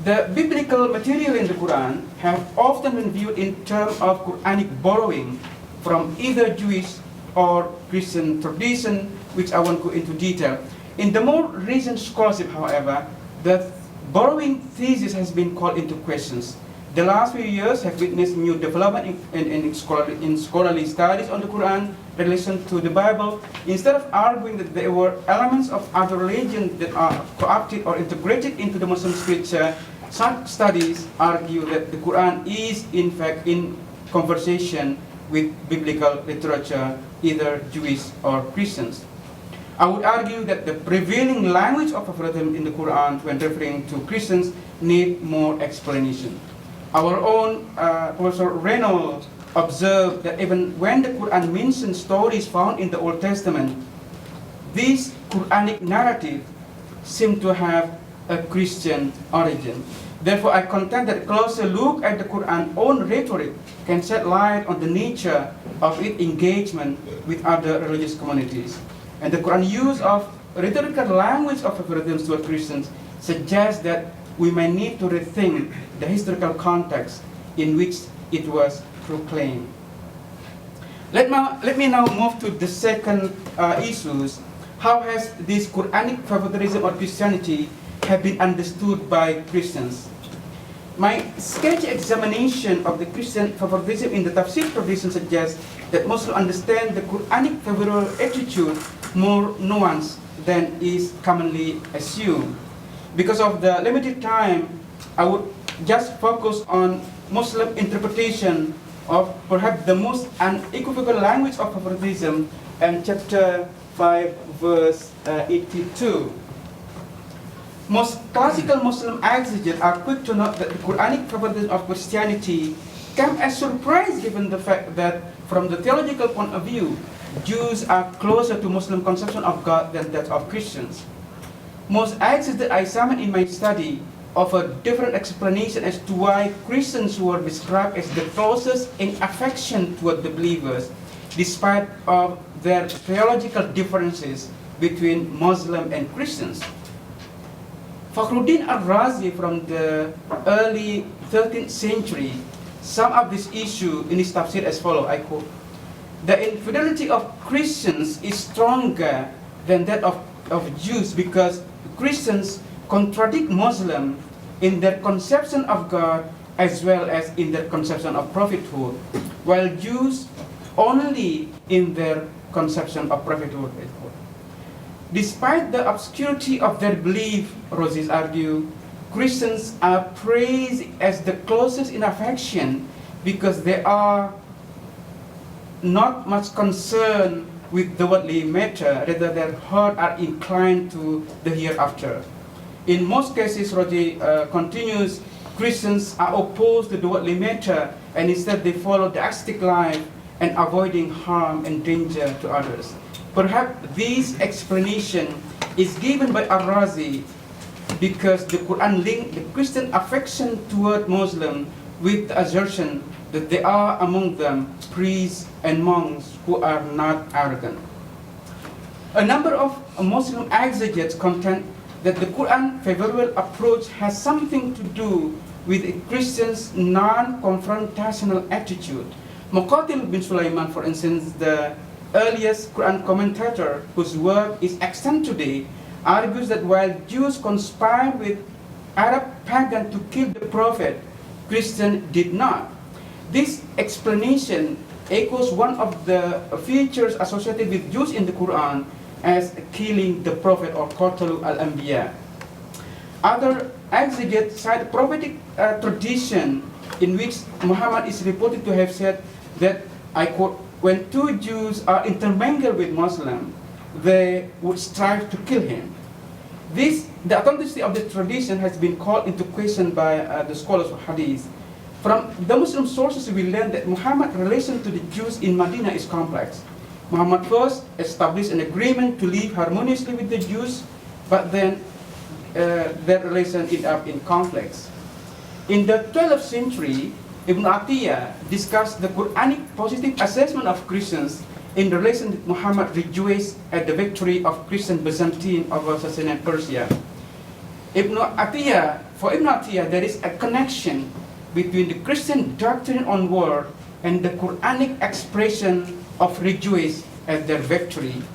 The biblical material in the Quran have often been viewed in terms of Quranic borrowing from either Jewish or Christian tradition, which I won't go into detail. In the more recent scholarship, however, the borrowing thesis has been called into questions. The last few years have witnessed new development in scholarly studies on the Quran in relation to the Bible. Instead of arguing that there were elements of other religions that are co-opted or integrated into the Muslim scripture, some studies argue that the Quran is in fact in conversation with biblical literature, either Jewish or Christians. I would argue that the prevailing language of favoritism in the Quran when referring to Christians need more explanation. Our own Professor Reynolds observed that even when the Quran mentions stories found in the Old Testament, these Qur'anic narratives seem to have a Christian origin. Therefore, I contend that a closer look at the Quran's own rhetoric can shed light on the nature of its engagement with other religious communities. And the Quran's use of rhetorical language of favoritism toward Christians suggests that we may need to rethink the historical context in which it was proclaimed. Let me now move to the second issues. How has this Quranic favoritism or Christianity have been understood by Christians? My sketchy examination of the Christian favoritism in the tafsir tradition suggests that Muslims understand the Qur'anic favorable attitude more nuanced than is commonly assumed. Because of the limited time, I would just focus on Muslim interpretation of perhaps the most unequivocal language of favoritism and chapter 5, verse 82. Most classical Muslim exegetes are quick to note that the Quranic favoritism of Christianity came as surprise given the fact that from the theological point of view, Jews are closer to Muslim conception of God than that of Christians. Most exegetes that I examined in my study offer different explanation as to why Christians were described as the closest in affection toward the believers, despite of their theological differences between Muslim and Christians. Fakhruddin al-Razi from the early 13th century summed up this issue in his tafsir as follows, I quote, "The infidelity of Christians is stronger than that of Jews because Christians contradict Muslims in their conception of God as well as in their conception of prophethood, while Jews only in their conception of prophethood." Despite the obscurity of their belief, Roses argue, Christians are praised as the closest in affection because they are not much concerned with the worldly matter, rather their heart are inclined to the hereafter. In most cases, Roger continues, Christians are opposed to the worldly matter and instead they follow the ascetic life and avoiding harm and danger to others. Perhaps this explanation is given by Al-Razi because the Qur'an linked the Christian affection toward Muslims with the assertion that there are among them priests and monks who are not arrogant. A number of Muslim exegetes contend that the Qur'an favorable approach has something to do with a Christian's non-confrontational attitude. Muqatil bin Sulaiman, for instance, the earliest Qur'an commentator whose work is extant today, argues that while Jews conspired with Arab pagans to kill the Prophet, Christians did not. This explanation echoes one of the features associated with Jews in the Qur'an as killing the Prophet or Qatalu al-Anbiya. Other exegetes cite prophetic tradition in which Muhammad is reported to have said that, I quote, "When two Jews are intermingled with Muslims, they would strive to kill him." The authenticity of the tradition has been called into question by the scholars of Hadith. From the Muslim sources, we learn that Muhammad's relation to the Jews in Medina is complex. Muhammad first established an agreement to live harmoniously with the Jews, but then their relation ended up in conflicts. In the 12th century, Ibn Atiyah discussed the Qur'anic positive assessment of Christians in relation with Muhammad rejoiced at the victory of Christian Byzantine over Sasanian Persia. For Ibn Atiyah, there is a connection between the Christian doctrine on war and the Qur'anic expression of rejoice at their victory.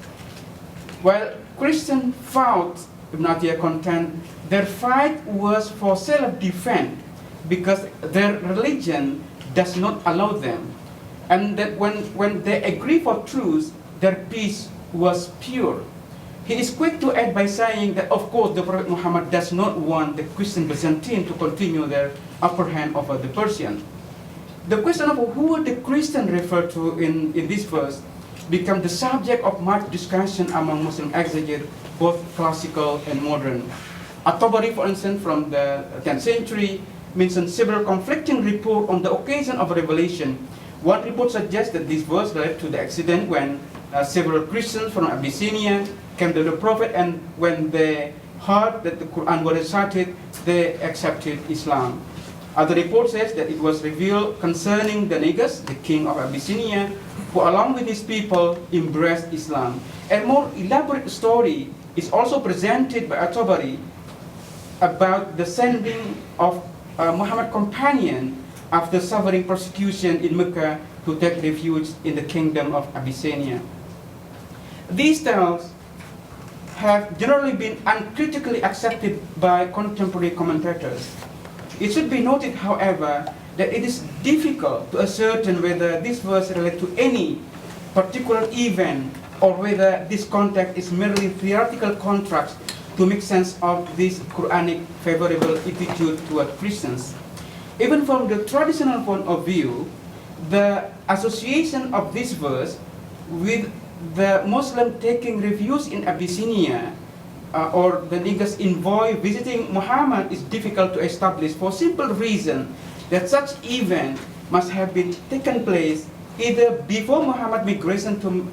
While Christians fought, Ibn Atiyah contend, their fight was for self-defense because their religion does not allow them. And that when they agree for truth, their peace was pure. He is quick to add by saying that, of course, the Prophet Muhammad does not want the Christian Byzantine to continue their upper hand over the Persian. The question of who the Christian referred to in this verse become the subject of much discussion among Muslim exegetes, both classical and modern. At-Tabari, for instance, from the 10th century, mentions several conflicting reports on the occasion of revelation. One report suggests that this verse led to the accident when several Christians from Abyssinia came to the Prophet, and when they heard that the Qur'an was recited, they accepted Islam. Other report says that it was revealed concerning the Negus, the king of Abyssinia, who along with his people embraced Islam. A more elaborate story is also presented by At-Tabari about the sending of Muhammad's companion after suffering persecution in Mecca to take refuge in the kingdom of Abyssinia. These tales have generally been uncritically accepted by contemporary commentators. It should be noted, however, that it is difficult to ascertain whether this verse relates to any particular event or whether this context is merely theoretical contrast to make sense of this Quranic favorable attitude toward Christians. Even from the traditional point of view, the association of this verse with the Muslim taking refuge in Abyssinia or the Negus envoy visiting Muhammad is difficult to establish for simple reason that such event must have been taken place either before Muhammad migration to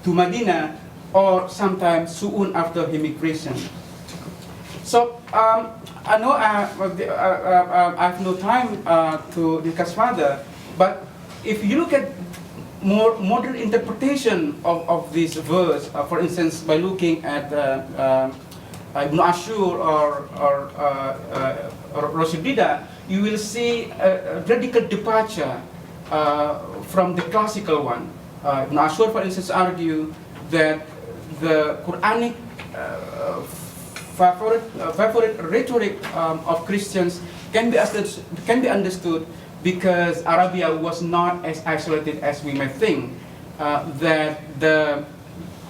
Medina or sometime soon after his migration. So I know I have no time to discuss further, but if you look at more modern interpretation of this verse, for instance, by looking at Ibn Ashur or Rashidida, you will see a radical departure from the classical one. Ibn Ashur, for instance, argue that the Qur'anic favorite rhetoric of Christians can be understood because Arabia was not as isolated as we may think. That the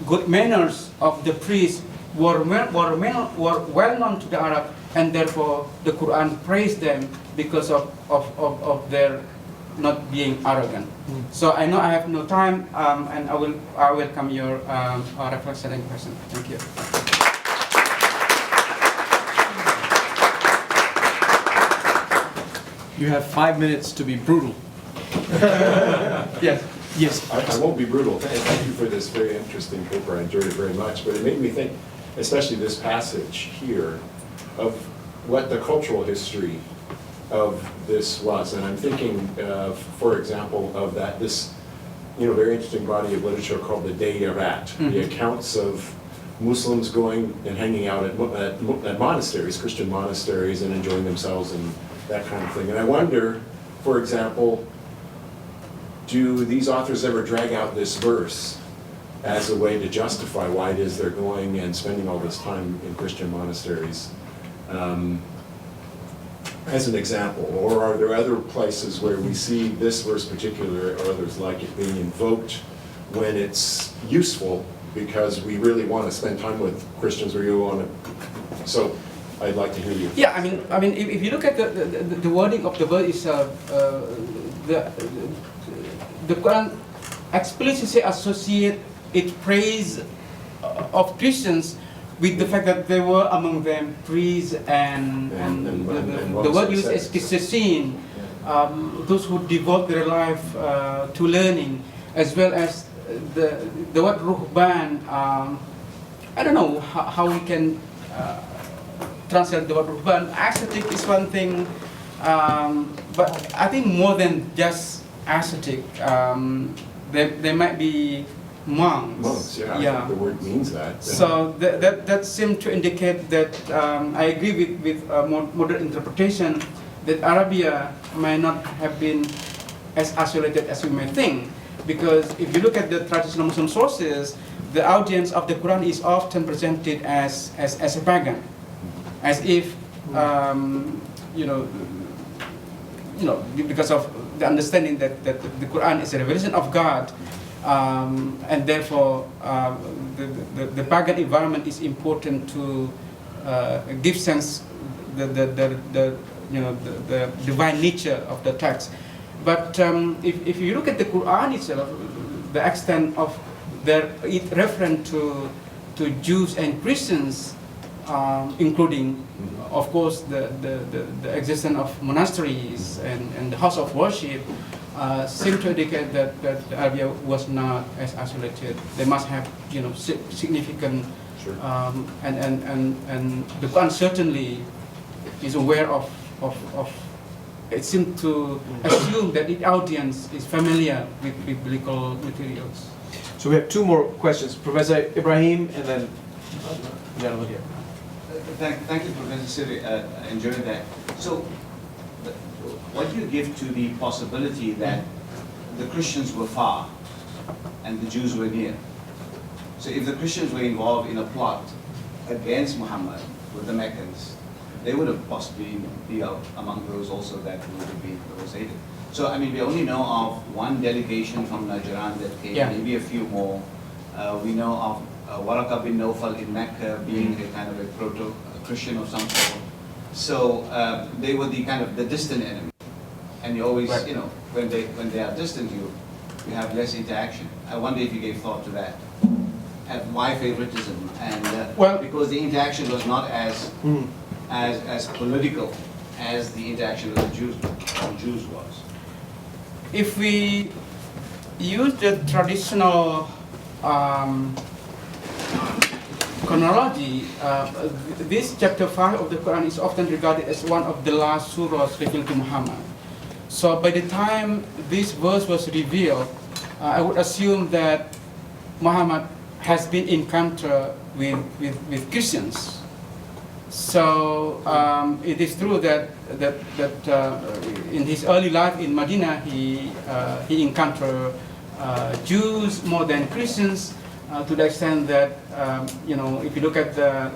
good manners of the priests were well known to the Arab, and therefore the Qur'an praised them because of their not being arrogant. So I know I have no time, and I welcome your reflection and question. Thank you. You have 5 minutes to be brutal. Yes. Yes. I won't be brutal. Thank you for this very interesting paper. I enjoyed it very much. But it made me think, especially this passage here, of what the cultural history of this was. And I'm thinking, for example, of this very interesting body of literature called the Deyarat, the accounts of Muslims going and hanging out at monasteries, Christian monasteries, and enjoying themselves and that kind of thing. And I wonder, for example, do these authors ever drag out this verse as a way to justify why it is they're going and spending all this time in Christian monasteries, as an example? Or are there other places where we see this verse particular or others like it being invoked when it's useful because we really want to spend time with Christians, or you want to? So I'd like to hear you. Yeah, I mean, if you look at the wording of the verse itself, the Quran explicitly associate its praise of Christians with the fact that there were among them priests and the word used is kisasin, those who devote their life to learning, as well as the word ruhban. I don't know how we can translate the word ruhban. Ascetic is one thing, but I think more than just ascetic, there might be monks. Monks, yeah. I think the word means that. So that seems to indicate that I agree with more modern interpretation that Arabia might not have been as isolated as we may think, because if you look at the traditional Muslim sources, the audience of the Quran is often presented as a pagan, as if because of the understanding that the Quran is a revelation of God. And therefore, the pagan environment is important to give sense the divine nature of the text. But if you look at the Qur'an itself, the extent of it reference to Jews and Christians, including, of course, the existence of monasteries and the house of worship, seem to indicate that Arabia was not as isolated. They must have, significant, Sure. And the Quran certainly is aware of. It seems to assume that the audience is familiar with biblical materials. So we have 2 more questions. Professor Ibrahim, and then gentleman here. Thank you, Professor Sirry. I enjoyed that. So, what do you give to the possibility that the Christians were far and the Jews were near? So if the Christians were involved in a plot against Muhammad with the Meccans, they would have possibly be among those also that would have been crusaded. So I mean, we only know of one delegation from Najran that came, maybe a few more. We know of Waraka bin Nawfal in Mecca being a kind of a proto-Christian of some sort. So they were the kind of the distant enemy. And you always, you know, when they are distant, you have less interaction. I wonder if you gave thought to that. And why favoritism? And because the interaction was not as political as the interaction with the Jews was. If we use the traditional chronology, this chapter 5 of the Quran is often regarded as one of the last surahs revealed to Muhammad. So by the time this verse was revealed, I would assume that Muhammad has been encountered with Christians. So it is true that in his early life in Medina, he encountered Jews more than Christians, to the extent that you know, if you look at the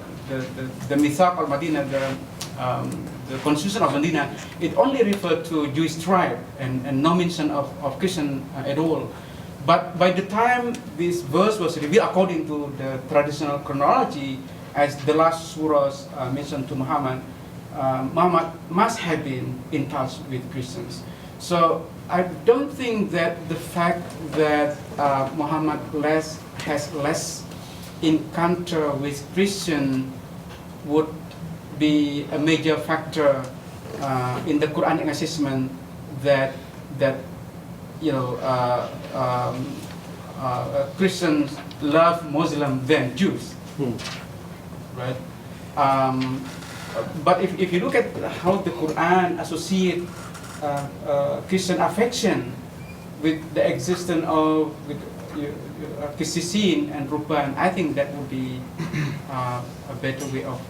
Mithaq of Medina, the Constitution of Medina, it only referred to Jewish tribe and no mention of Christian at all. But by the time this verse was revealed, according to the traditional chronology, as the last surahs mentioned to Muhammad, Muhammad must have been in touch with Christians. So I don't think that the fact that Muhammad has less encounter with Christian would be a major factor in the Quranic assessment that you know Christians love Muslims than Jews, right? But if you look at how the Qur'an associates Christian affection with the existence of Qissīn and Ruhban, I think that would be a better way of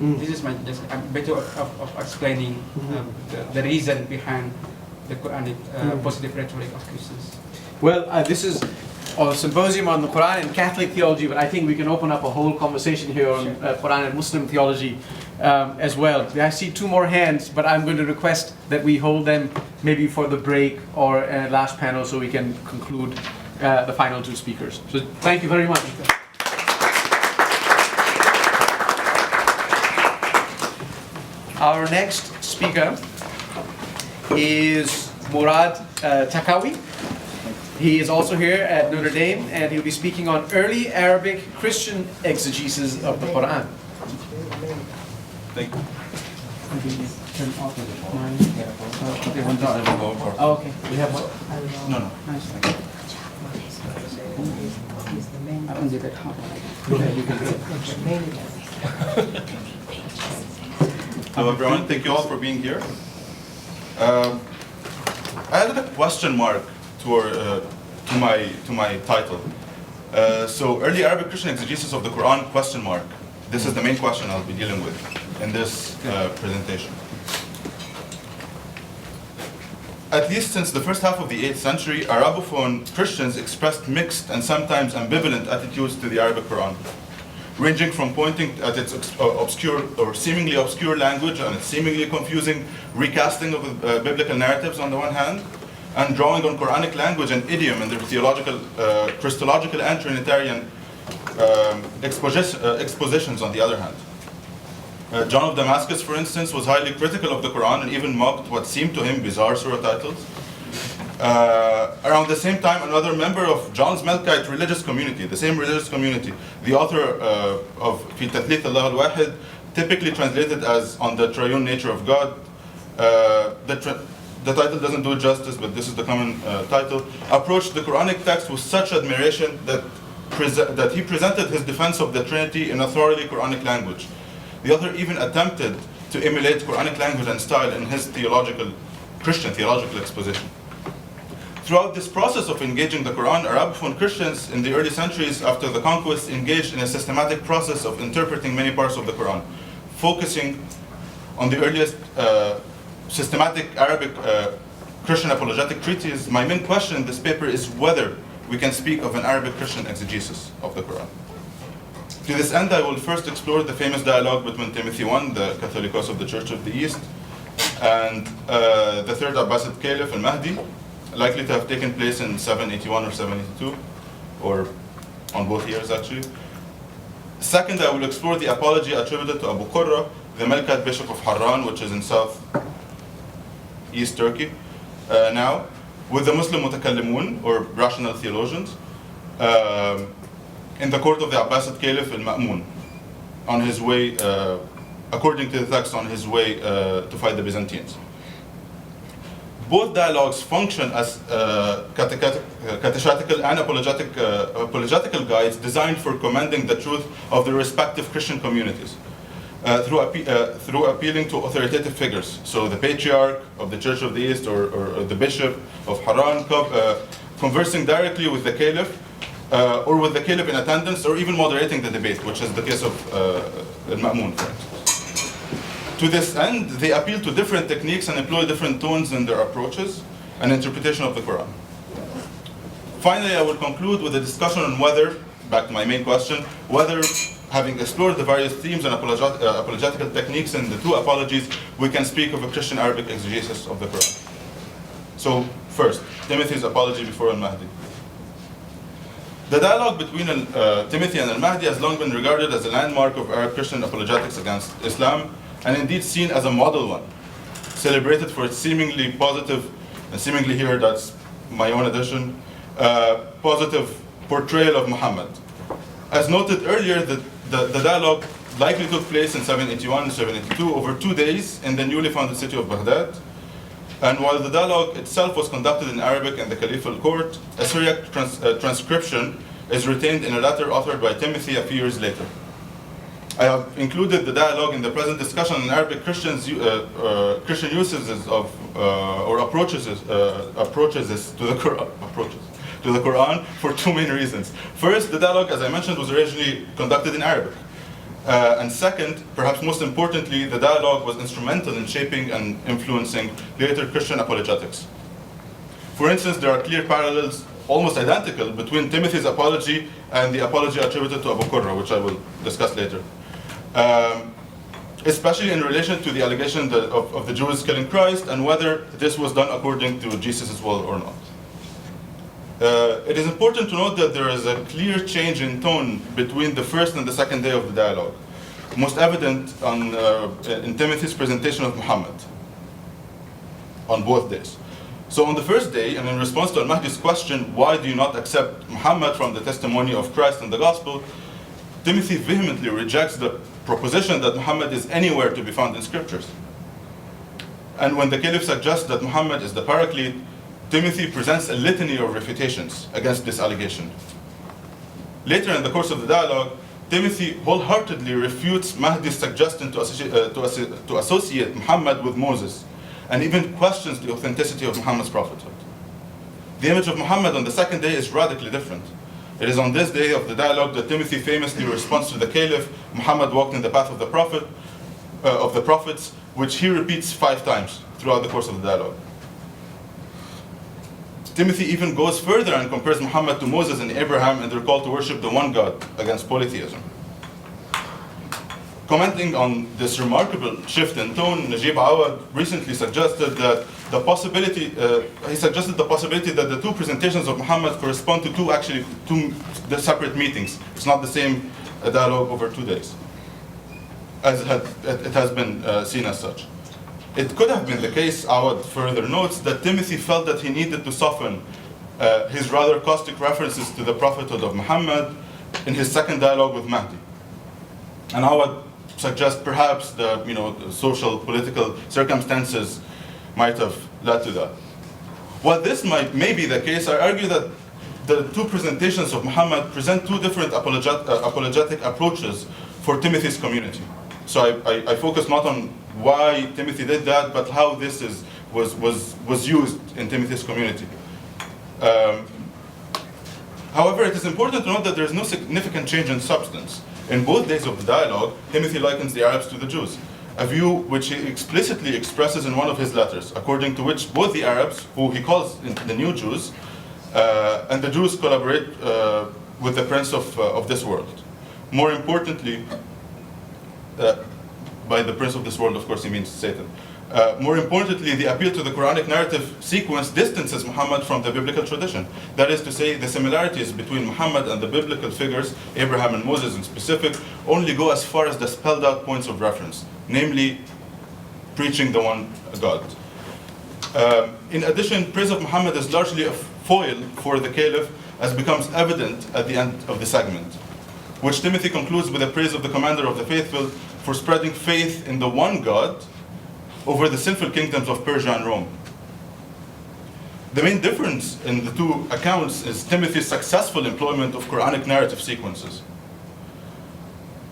this is my just a better of explaining the reason behind the Quranic positive rhetoric of Christians. Well, this is a symposium on the Qur'an and Catholic theology, but I think we can open up a whole conversation here on Qur'an and Muslim theology as well. I see two more hands, but I'm going to request that we hold them maybe for the break or last panel so we can conclude the final two speakers. So thank you very much. Our next speaker is Mourad Takawi. He is also here at Notre Dame, and he'll be speaking on early Arabic Christian exegesis of the Qur'an. Thank you. Oh, okay. We have one? No, no. Hello everyone, thank you all for being here. I added a question mark to my title. So early Arabic Christian exegesis of the Quran question mark. This is the main question I'll be dealing with in this presentation. At least since the first half of the 8th century, Arabophone Christians expressed mixed and sometimes ambivalent attitudes to the Arabic Quran, ranging from pointing at its obscure or seemingly obscure language and its seemingly confusing recasting of biblical narratives on the one hand, and drawing on Quranic language and idiom in their theological, Christological and Trinitarian expositions on the other hand. John of Damascus, for instance, was highly critical of the Quran and even mocked what seemed to him bizarre surah titles. Around the same time, another member of John's Melkite religious community, the same religious community, the author of Fi Tathlith Allah al-Wahid, typically translated as On the Triune Nature of God. The title doesn't do it justice, but this is the common title, approached the Quranic text with such admiration that he presented his defense of the Trinity in a thoroughly Quranic language. The author even attempted to emulate Quranic language and style in his Christian theological exposition. Throughout this process of engaging the Quran, Arabophone Christians in the early centuries after the conquest engaged in a systematic process of interpreting many parts of the Quran, focusing on the earliest systematic Arabic Christian apologetic treatises. My main question in this paper is whether we can speak of an Arabic Christian exegesis of the Quran. To this end, I will first explore the famous dialogue between Timothy I, the Catholicos of the Church of the East, and the third Abbasid Caliph, al-Mehdi, likely to have taken place in 781 or 782, or on both years actually. Second, I will explore the apology attributed to Abu Qurra, the Melkite Bishop of Harran, which is in south-east Turkey now, with the Muslim mutakallimun, or rational theologians, in the court of the Abbasid Caliph al-Ma'mun, on his way, according to the text, on his way to fight the Byzantines. Both dialogues function as catechetical and apologetical guides designed for commending the truth of the respective Christian communities through appealing to authoritative figures. So the patriarch of the Church of the East or the bishop of Harran conversing directly with the caliph or with the caliph in attendance, or even moderating the debate, which is the case of al-Ma'mun, for instance. To this end, they appeal to different techniques and employ different tones in their approaches and interpretation of the Qur'an. Finally, I will conclude with a discussion on whether, back to my main question, whether, having explored the various themes and apologetical techniques in the two apologies, we can speak of a Christian Arabic exegesis of the Qur'an. So, first, Timothy's apology before al-Mahdi. The dialogue between Timothy and al-Mahdi has long been regarded as a landmark of Arab Christian apologetics against Islam, and indeed seen as a model one, celebrated for its seemingly positive, and seemingly here that's my own addition, positive portrayal of Muhammad. As noted earlier, the dialogue likely took place in 781 and 782 over 2 days in the newly founded city of Baghdad. And while the dialogue itself was conducted in Arabic in the Caliphal court, a Syriac transcription is retained in a letter authored by Timothy a few years later. I have included the dialogue in the present discussion on Arabic Christian usages of or approaches to the Qur'an for two main reasons. First, the dialogue, as I mentioned, was originally conducted in Arabic. And second, perhaps most importantly, the dialogue was instrumental in shaping and influencing later Christian apologetics. For instance, there are clear parallels, almost identical, between Timothy's apology and the apology attributed to Abu Qurra, which I will discuss later. Especially in relation to the allegation of the Jews killing Christ and whether this was done according to Jesus' will or not. It is important to note that there is a clear change in tone between the first and the second day of the dialogue, most evident in Timothy's presentation of Muhammad on both days. So on the first day, and in response to al-Mahdi's question, why do you not accept Muhammad from the testimony of Christ and the gospel, Timothy vehemently rejects the proposition that Muhammad is anywhere to be found in scriptures. And when the Caliph suggests that Muhammad is the Paraclete, Timothy presents a litany of refutations against this allegation. Later in the course of the dialogue, Timothy wholeheartedly refutes Mahdi's suggestion to associate Muhammad with Moses, and even questions the authenticity of Muhammad's prophethood. The image of Muhammad on the second day is radically different. It is on this day of the dialogue that Timothy famously responds to the Caliph, Muhammad walked in the path of the prophet, of the prophets, which he repeats 5 times throughout the course of the dialogue. Timothy even goes further and compares Muhammad to Moses and Abraham in their call to worship the one God against polytheism. Commenting on this remarkable shift in tone, Najib Awad recently suggested that the possibility that the two presentations of Muhammad correspond to two separate meetings. It's not the same dialogue over 2 days, as it has been seen as such. It could have been the case, Awad further notes, that Timothy felt that he needed to soften his rather caustic references to the prophethood of Muhammad in his second dialogue with Mehdi. And Awad suggests perhaps the social, political circumstances might have led to that. While this may be the case, I argue that the two presentations of Muhammad present two different apologetic approaches for Timothy's community. So I focus not on why Timothy did that, but how this was used in Timothy's community. However, it is important to note that there is no significant change in substance. In both days of the dialogue, Timothy likens the Arabs to the Jews, a view which he explicitly expresses in one of his letters, according to which both the Arabs, who he calls the new Jews, and the Jews collaborate with the prince of this world. More importantly, by the prince of this world, of course, he means Satan. More importantly, the appeal to the Quranic narrative sequence distances Muhammad from the biblical tradition. That is to say, the similarities between Muhammad and the biblical figures, Abraham and Moses in specific, only go as far as the spelled out points of reference, namely preaching the one God. In addition, praise of Muhammad is largely a foil for the Caliph, as becomes evident at the end of the segment, which Timothy concludes with a praise of the commander of the faithful for spreading faith in the one God over the sinful kingdoms of Persia and Rome. The main difference in the two accounts is Timothy's successful employment of Quranic narrative sequences.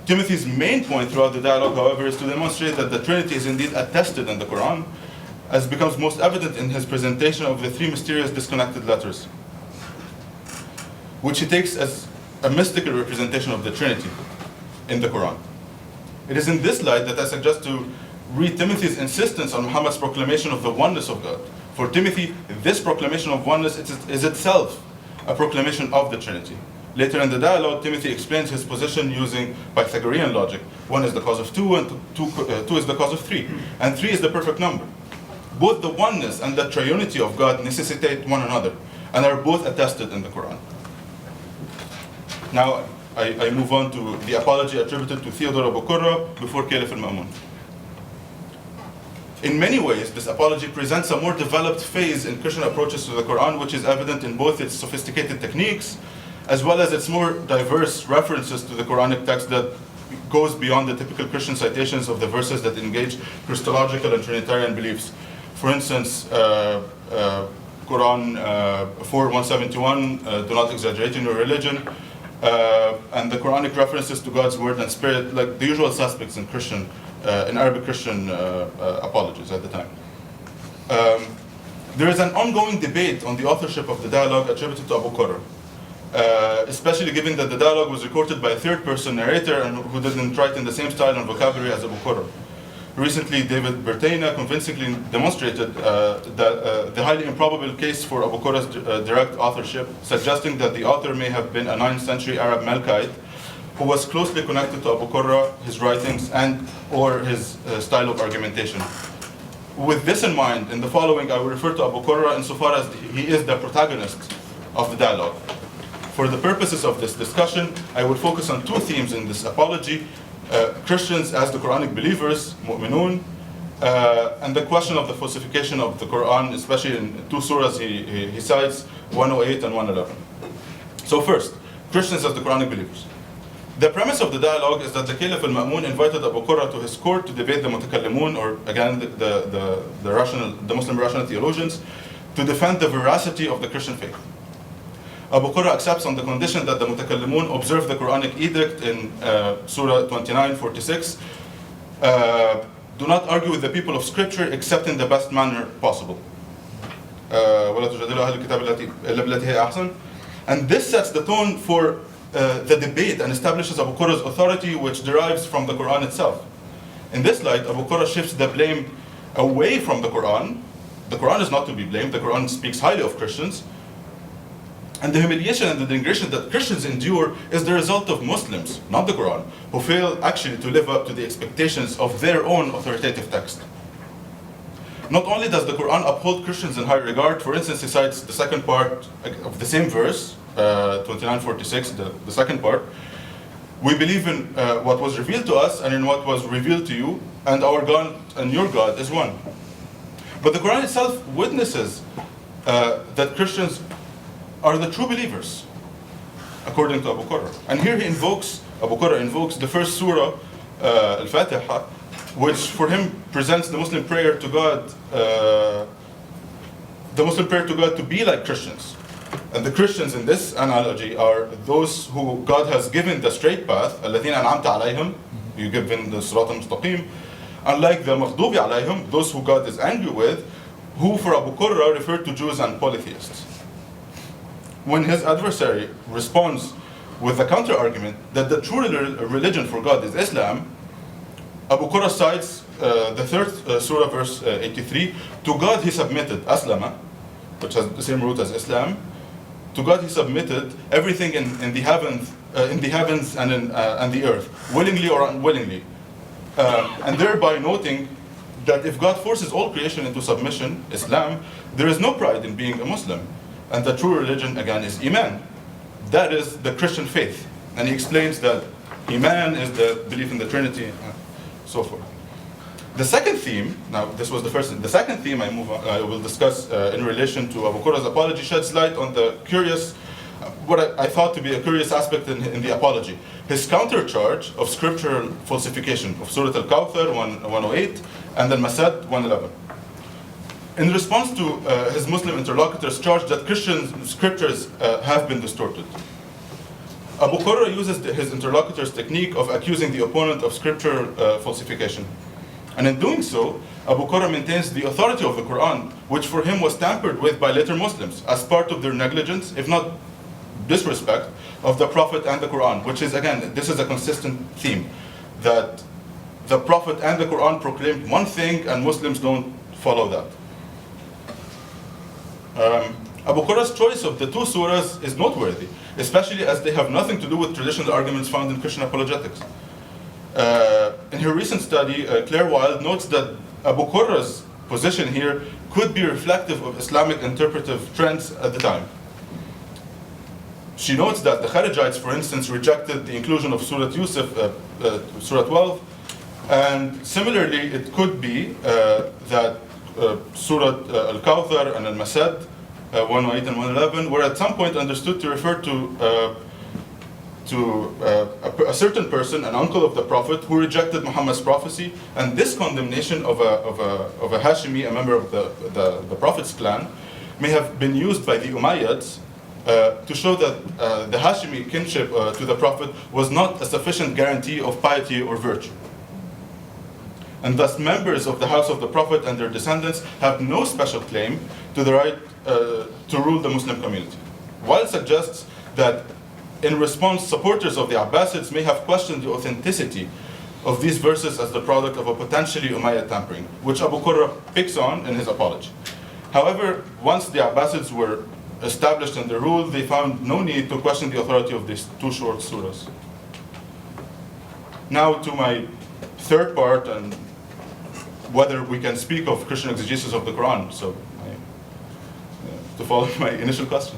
Timothy's main point throughout the dialogue, however, is to demonstrate that the Trinity is indeed attested in the Qur'an, as becomes most evident in his presentation of the three mysterious disconnected letters, which he takes as a mystical representation of the Trinity in the Qur'an. It is in this light that I suggest to read Timothy's insistence on Muhammad's proclamation of the oneness of God. For Timothy, this proclamation of oneness is itself a proclamation of the Trinity. Later in the dialogue, Timothy explains his position using Pythagorean logic. 1 is the cause of 2, and 2 is the cause of 3, and 3 is the perfect number. Both the oneness and the triunity of God necessitate one another, and are both attested in the Qur'an. Now, I move on to the apology attributed to Theodore Abu Qurra before Caliph al-Ma'mun. In many ways, this apology presents a more developed phase in Christian approaches to the Qur'an, which is evident in both its sophisticated techniques, as well as its more diverse references to the Quranic text that goes beyond the typical Christian citations of the verses that engage Christological and Trinitarian beliefs. For instance, Qur'an 4:171, do not exaggerate in your religion, and the Quranic references to God's word and spirit, like the usual suspects in Arabic Christian apologies at the time. There is an ongoing debate on the authorship of the dialogue attributed to Abu Qurra, especially given that the dialogue was recorded by a third-person narrator and who didn't write in the same style and vocabulary as Abu Qurra. Recently, David Bertaina convincingly demonstrated the highly improbable case for Abu Qurra's direct authorship, suggesting that the author may have been a 9th century Arab Melkite who was closely connected to Abu Qurra, his writings, and or his style of argumentation. With this in mind, in the following, I will refer to Abu Qurra insofar as he is the protagonist of the dialogue. For the purposes of this discussion, I will focus on two themes in this apology: Christians as the Quranic believers, mu'minun, and the question of the falsification of the Qur'an, especially in two surahs he cites, 108 and 111. So first, Christians as the Quranic believers. The premise of the dialogue is that the Caliph al-Ma'mun invited Abu Qurra to his court to debate the mutakallimun, or again the Muslim rational theologians, to defend the veracity of the Christian faith. Abu Qurra accepts on the condition that the mutakallimun observe the Quranic edict in Surah 29:46. Do not argue with the people of Scripture except in the best manner possible. And this sets the tone for the debate and establishes Abu Qurra's authority, which derives from the Qur'an itself. In this light, Abu Qurra shifts the blame away from the Qur'an. The Qur'an is not to be blamed. The Qur'an speaks highly of Christians. And the humiliation and the denigration that Christians endure is the result of Muslims, not the Qur'an, who fail actually to live up to the expectations of their own authoritative text. Not only does the Qur'an uphold Christians in high regard, for instance, he cites the second part of the same verse, 29:46, the second part. We believe in what was revealed to us and in what was revealed to you, and our God and your God is one. But the Qur'an itself witnesses that Christians are the true believers, according to Abu Qurra. And here Abu Qurra invokes the first surah, Al-Fatiha, which for him presents the Muslim prayer to God, to be like Christians. And the Christians in this analogy are those who God has given the straight path, الَّذِينَ أَنْعَمْتَ عَلَيْهِمْ, you give them the Sirat al-Mustaqim, unlike the مَغْضُوبِ عَلَيْهِمْ, those who God is angry with, who for Abu Qurra referred to Jews and polytheists. When his adversary responds with the counter-argument that the true religion for God is Islam, Abu Qurra cites the third surah, verse 83, to God he submitted, Aslama, which has the same root as Islam. To God he submitted everything in the in the heavens and the earth, willingly or unwillingly, and thereby noting that if God forces all creation into submission, Islam, there is no pride in being a Muslim, and the true religion again is Iman. That is the Christian faith, and he explains that Iman is the belief in the Trinity, and so forth. The second theme, now this was the first theme, the second theme I will discuss in relation to Abu Qurra's apology sheds light on the curious, what I thought to be a curious aspect in the apology. His countercharge of scriptural falsification of Surah Al-Kawthar 108 and Al-Masad 111. In response to his Muslim interlocutor's charge that Christian scriptures have been distorted. Abu Qurra uses his interlocutor's technique of accusing the opponent of scriptural falsification. And in doing so, Abu Qurra maintains the authority of the Qur'an, which for him was tampered with by later Muslims as part of their negligence, if not disrespect, of the Prophet and the Qur'an, which is, again, this is a consistent theme, that the Prophet and the Qur'an proclaimed one thing and Muslims don't follow that. Abu Qurra's choice of the two surahs is noteworthy, especially as they have nothing to do with traditional arguments found in Christian apologetics. In her recent study, Claire Wilde notes that Abu Qurra's position here could be reflective of Islamic interpretive trends at the time. She notes that the Kharijites, for instance, rejected the inclusion of Surah Yusuf, Surah 12, and similarly, it could be that Surah Al-Kawthar and Al-Masad, 108 and 111, were at some point understood to refer to a certain person, an uncle of the Prophet, who rejected Muhammad's prophecy, and this condemnation of a Hashimi, a member of the Prophet's clan, may have been used by the Umayyads to show that the Hashimi kinship to the Prophet was not a sufficient guarantee of piety or virtue. And thus members of the house of the Prophet and their descendants have no special claim to the right to rule the Muslim community. Wilde suggests that in response, supporters of the Abbasids may have questioned the authenticity of these verses as the product of a potentially Umayyad tampering, which Abu Qurra picks on in his apology. However, once the Abbasids were established in their rule, they found no need to question the authority of these two short surahs. Now to my third part, and whether we can speak of Christian exegesis of the Qur'an, so to follow my initial question.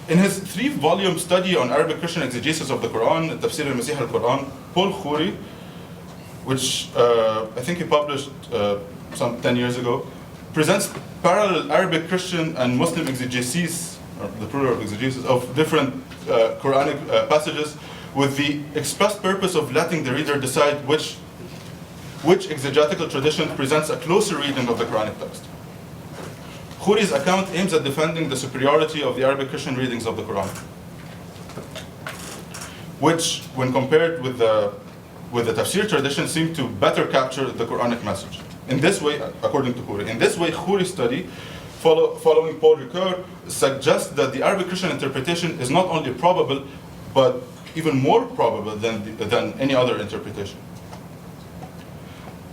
In his 3-volume study on Arabic Christian exegesis of the Qur'an, Tafsir al-Masih al-Qur'an, Paul Khoury, which I think he published some 10 years ago, presents parallel Arabic Christian and Muslim exegesis, or the plural of exegesis, of different Quranic passages with the express purpose of letting the reader decide which exegetical tradition presents a closer reading of the Quranic text. Khoury's account aims at defending the superiority of the Arabic Christian readings of the Qur'an, which, when compared with the tafsir tradition, seem to better capture the Qur'anic message. In this way, according to Khoury, Khoury's study, following Paul Ricoeur, suggests that the Arabic Christian interpretation is not only probable, but even more probable than any other interpretation.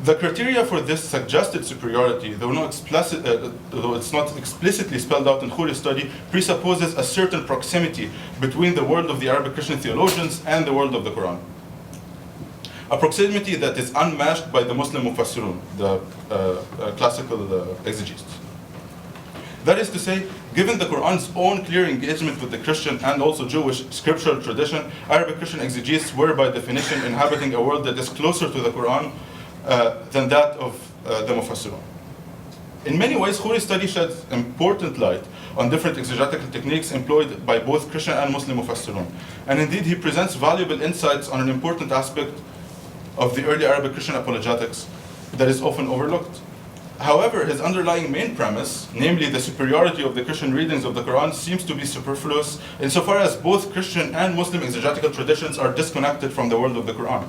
The criteria for this suggested superiority, though it's not explicitly spelled out in Khoury's study, presupposes a certain proximity between the world of the Arabic Christian theologians and the world of the Qur'an. A proximity that is unmatched by the Muslim Mufassirun, the classical exegetes. That is to say, given the Qur'an's own clear engagement with the Christian and also Jewish scriptural tradition, Arabic Christian exegetes were by definition inhabiting a world that is closer to the Qur'an than that of the Mufassirun. In many ways, Khoury's study sheds important light on different exegetical techniques employed by both Christian and Muslim Mufassirun. And indeed, he presents valuable insights on an important aspect of the early Arabic Christian apologetics that is often overlooked. However, his underlying main premise, namely the superiority of the Christian readings of the Qur'an, seems to be superfluous insofar as both Christian and Muslim exegetical traditions are disconnected from the world of the Qur'an.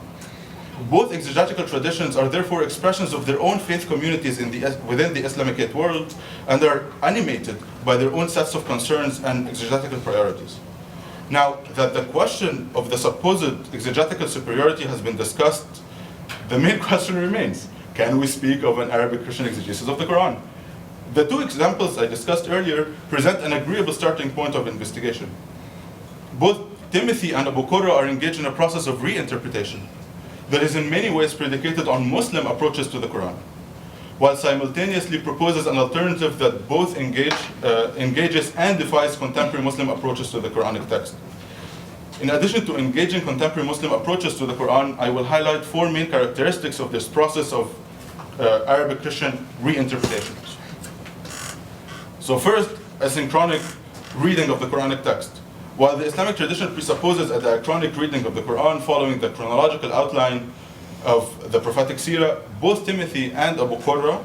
Both exegetical traditions are therefore expressions of their own faith communities within the Islamic world and are animated by their own sets of concerns and exegetical priorities. Now that the question of the supposed exegetical superiority has been discussed, the main question remains: can we speak of an Arabic Christian exegesis of the Qur'an? The two examples I discussed earlier present an agreeable starting point of investigation. Both Timothy and Abu Qurra are engaged in a process of reinterpretation that is in many ways predicated on Muslim approaches to the Quran, while simultaneously proposes an alternative that both engages and defies contemporary Muslim approaches to the Quranic text. In addition to engaging contemporary Muslim approaches to the Quran, I will highlight 4 main characteristics of this process of Arabic Christian reinterpretation. So first, a synchronic reading of the Quranic text. While the Islamic tradition presupposes a diachronic reading of the Quran following the chronological outline of the prophetic seerah, both Timothy and Abu Qurra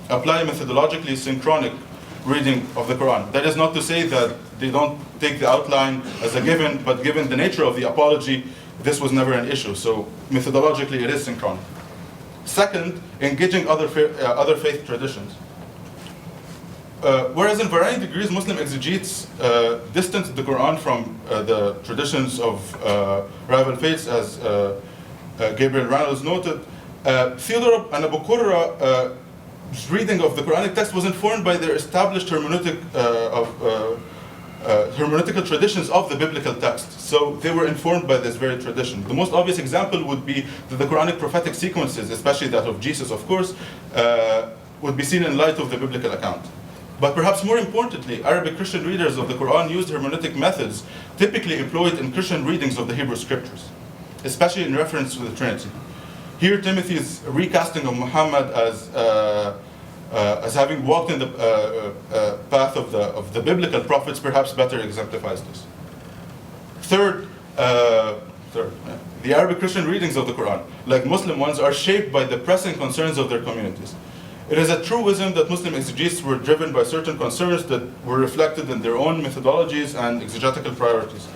apply methodologically synchronic reading of the Quran. That is not to say that they don't take the outline as a given, but given the nature of the apology, this was never an issue. So methodologically, it is synchronic. Second, engaging other faith traditions. Whereas in varying degrees, Muslim exegetes distanced the Quran from the traditions of rival faiths, as Gabriel Reynolds noted, Theodore and Abu Qurra's reading of the Quranic text was informed by their established hermeneutical traditions of the biblical text. So they were informed by this very tradition. The most obvious example would be that the Quranic prophetic sequences, especially that of Jesus, of course, would be seen in light of the biblical account. But perhaps more importantly, Arabic Christian readers of the Quran used hermeneutic methods typically employed in Christian readings of the Hebrew scriptures, especially in reference to the Trinity. Here, Timothy's recasting of Muhammad as having walked in the path of the biblical prophets perhaps better exemplifies this. Third, the Arabic Christian readings of the Quran, like Muslim ones, are shaped by the pressing concerns of their communities. It is a truism that Muslim exegetes were driven by certain concerns that were reflected in their own methodologies and exegetical priorities.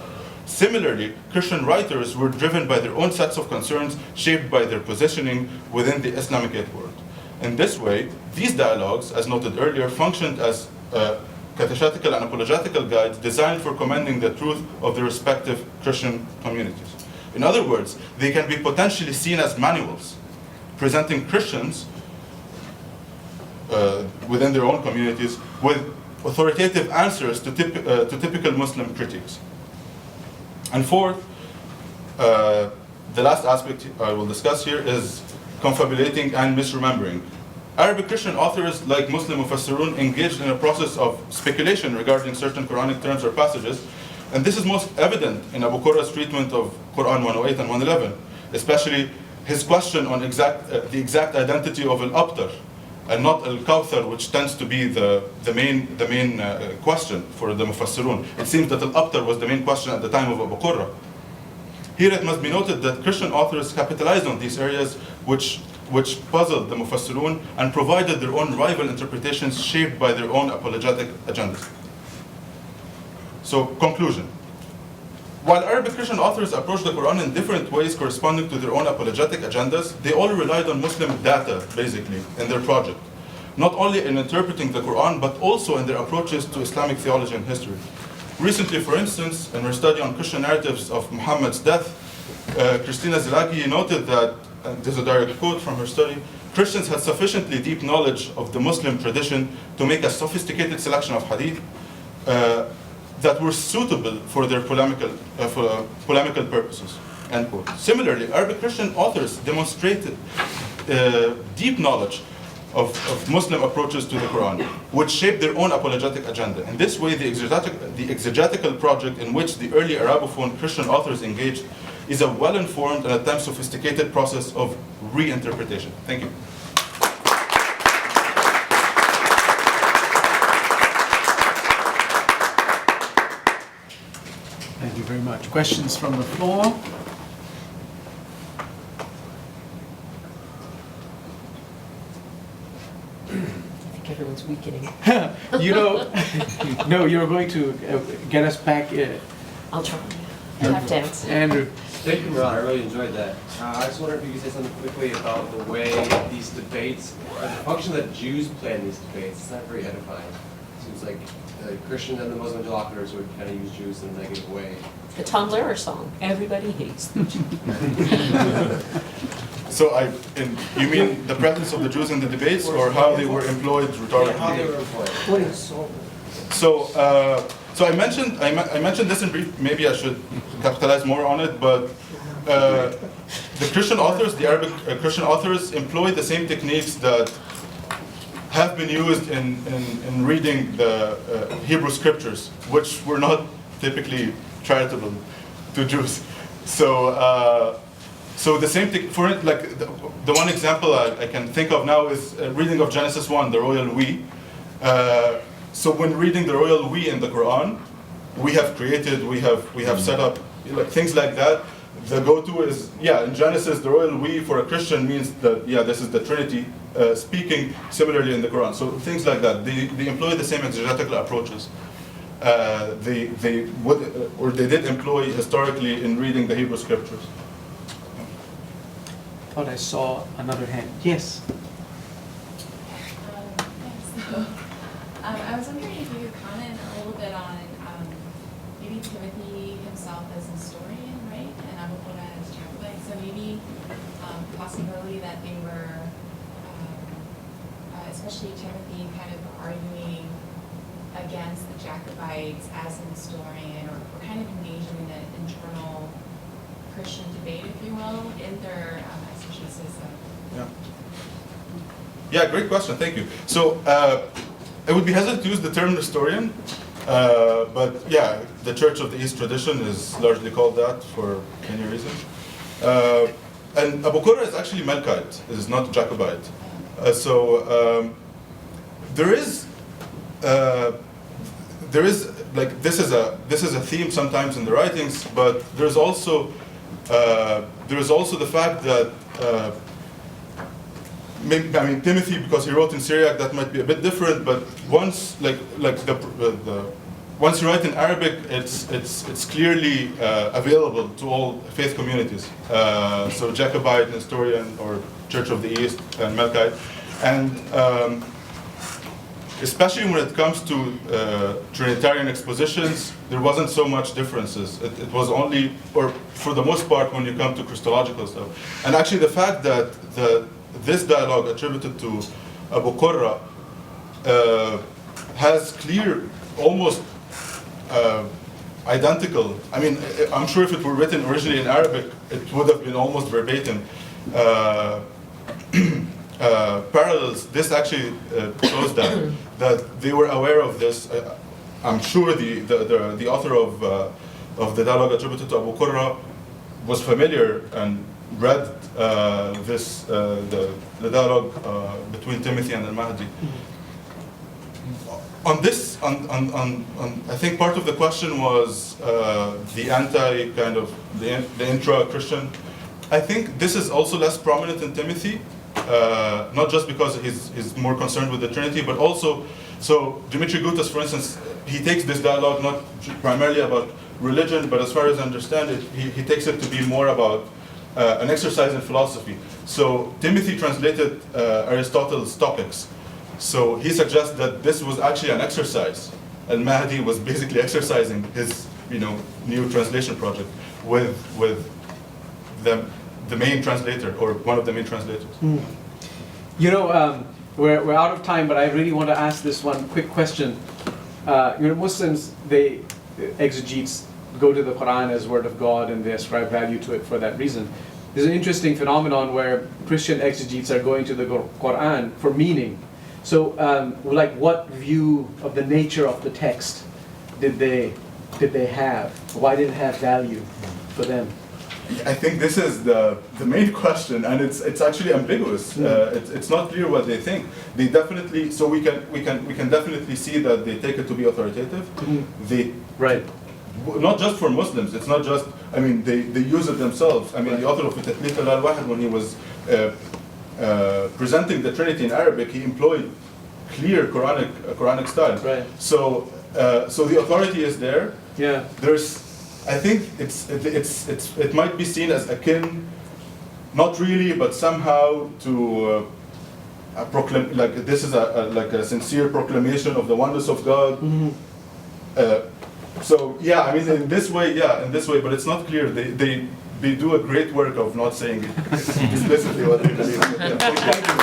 Similarly, Christian writers were driven by their own sets of concerns shaped by their positioning within the Islamic world. In this way, these dialogues, as noted earlier, functioned as catechetical and apologetical guides designed for commending the truth of the respective Christian communities. In other words, they can be potentially seen as manuals, presenting Christians within their own communities with authoritative answers to typical Muslim critiques. And fourth, the last aspect I will discuss here is confabulating and misremembering. Arabic Christian authors, like Muslim Mufassirun, engaged in a process of speculation regarding certain Quranic terms or passages, and this is most evident in Abu Qurra's treatment of Qur'an 108 and 111, especially his question on the exact identity of al-Abtar, and not al-Kawthar, which tends to be the main question for the Mufassirun. It seems that al-Abtar was the main question at the time of Abu Qurra. Here it must be noted that Christian authors capitalized on these areas which puzzled the Mufassirun and provided their own rival interpretations shaped by their own apologetic agendas. So, conclusion. While Arabic Christian authors approached the Quran in different ways corresponding to their own apologetic agendas, they all relied on Muslim data, basically, in their project. Not only in interpreting the Quran, but also in their approaches to Islamic theology and history. Recently, for instance, in her study on Christian narratives of Muhammad's death, Christina Zilagi noted that, and this is a direct quote from her study, Christians had sufficiently deep knowledge of the Muslim tradition to make a sophisticated selection of hadith that were suitable for their polemical purposes, end quote. Similarly, Arabic Christian authors demonstrated deep knowledge of Muslim approaches to the Quran, which shaped their own apologetic agenda. In this way, the exegetical project in which the early Arabophone Christian authors engaged is a well-informed and at times sophisticated process of reinterpretation. Thank you. Thank you very much. Questions from the floor? I think everyone's weakening. You know, no, you're going to get us back. I'll try. Tap dance. Andrew. Thank you, Mourad. I really enjoyed that. I just wondered if you could say something quickly about the way these debates, the function that Jews play in these debates. It's not very edifying. It seems like the Christian and the Muslim interlocutors would kind of use Jews in a negative way. The Tom Lehrer song, Everybody Hates the Jews. So you mean the presence of the Jews in the debates, or how they were employed rhetorically? How they were employed. What is so? So So I mentioned this in brief. Maybe I should capitalize more on it, but the Christian authors, the Arabic Christian authors, employ the same techniques that have been used in reading the Hebrew scriptures, which were not typically charitable to Jews. So, so the same thing, for it, like the one example I can think of now is reading of Genesis 1, the royal we. So when reading the royal we in the Qur'an, we have created, we have set up like things like that. The go-to is, yeah, in Genesis, the royal we for a Christian means that, yeah, this is the Trinity speaking, similarly in the Quran. So things like that. They employ the same exegetical approaches. They would, or they did employ historically in reading the Hebrew scriptures. Thought I saw another hand. Yes. I was wondering if you could comment a little bit on maybe Timothy himself as a historian, right? And Abu Qur'an as Jacobite. So maybe possibility that they were, especially Timothy, kind of arguing against the Jacobites as an historian, or kind of engaging in an internal Christian debate, if you will, in their exegesis of. Yeah. Yeah, great question. Thank you. So I would be hesitant to use the term historian, but yeah, the Church of the East tradition is largely called that for many reasons. And Abu Qur'an is actually Melkite, is not Jacobite. There is like this is a theme sometimes in the writings, but there's also the fact that maybe, I mean, Timothy, because he wrote in Syriac, that might be a bit different. But once once you write in Arabic, it's clearly available to all faith communities. So Jacobite, Nestorian, or Church of the East, and Melkite, and especially when it comes to Trinitarian expositions, there wasn't so much differences. It was only, or for the most part, when you come to Christological stuff. And actually, the fact that this dialogue attributed to Abu Qurra has clear, almost identical. I mean, I'm sure if it were written originally in Arabic, it would have been almost verbatim. Parallels. This actually shows that they were aware of this. I'm sure the author of the dialogue attributed to Abu Qurra was familiar and read the dialogue between Timothy and al-Mahdi. On this, I think part of the question was the the intra-Christian. I think this is also less prominent in Timothy, not just because he's more concerned with the Trinity, but also, so Dimitri Gutas, for instance, he takes this dialogue not primarily about religion, but as far as I understand it, he takes it to be more about an exercise in philosophy. So Timothy translated Aristotle's Topics. So he suggests that this was actually an exercise, and Mehdi was basically exercising his, new translation project with the main translator, or one of the main translators. We're out of time, but I really want to ask this one quick question. Muslims, exegetes go to the Qur'an as word of God, and they ascribe value to it for that reason. There's an interesting phenomenon where Christian exegetes are going to the Qur'an for meaning. So, what view of the nature of the text did they have? Why did it have value for them? I think this is the main question, and it's actually ambiguous. It's not clear what they think. They definitely, so we can definitely see that they take it to be authoritative. They not just for Muslims. It's not just. I mean, they use it themselves. I mean, the author of Tathliq al-Wahid, when he was presenting the Trinity in Arabic, he employed clear Quranic style. Right. So the authority is there. Yeah. I think it might be seen as akin, not really, but somehow to like this is a sincere proclamation of the oneness of God. So yeah, I mean in this way, but it's not clear. They do a great work of not saying explicitly what they believe. Thank you.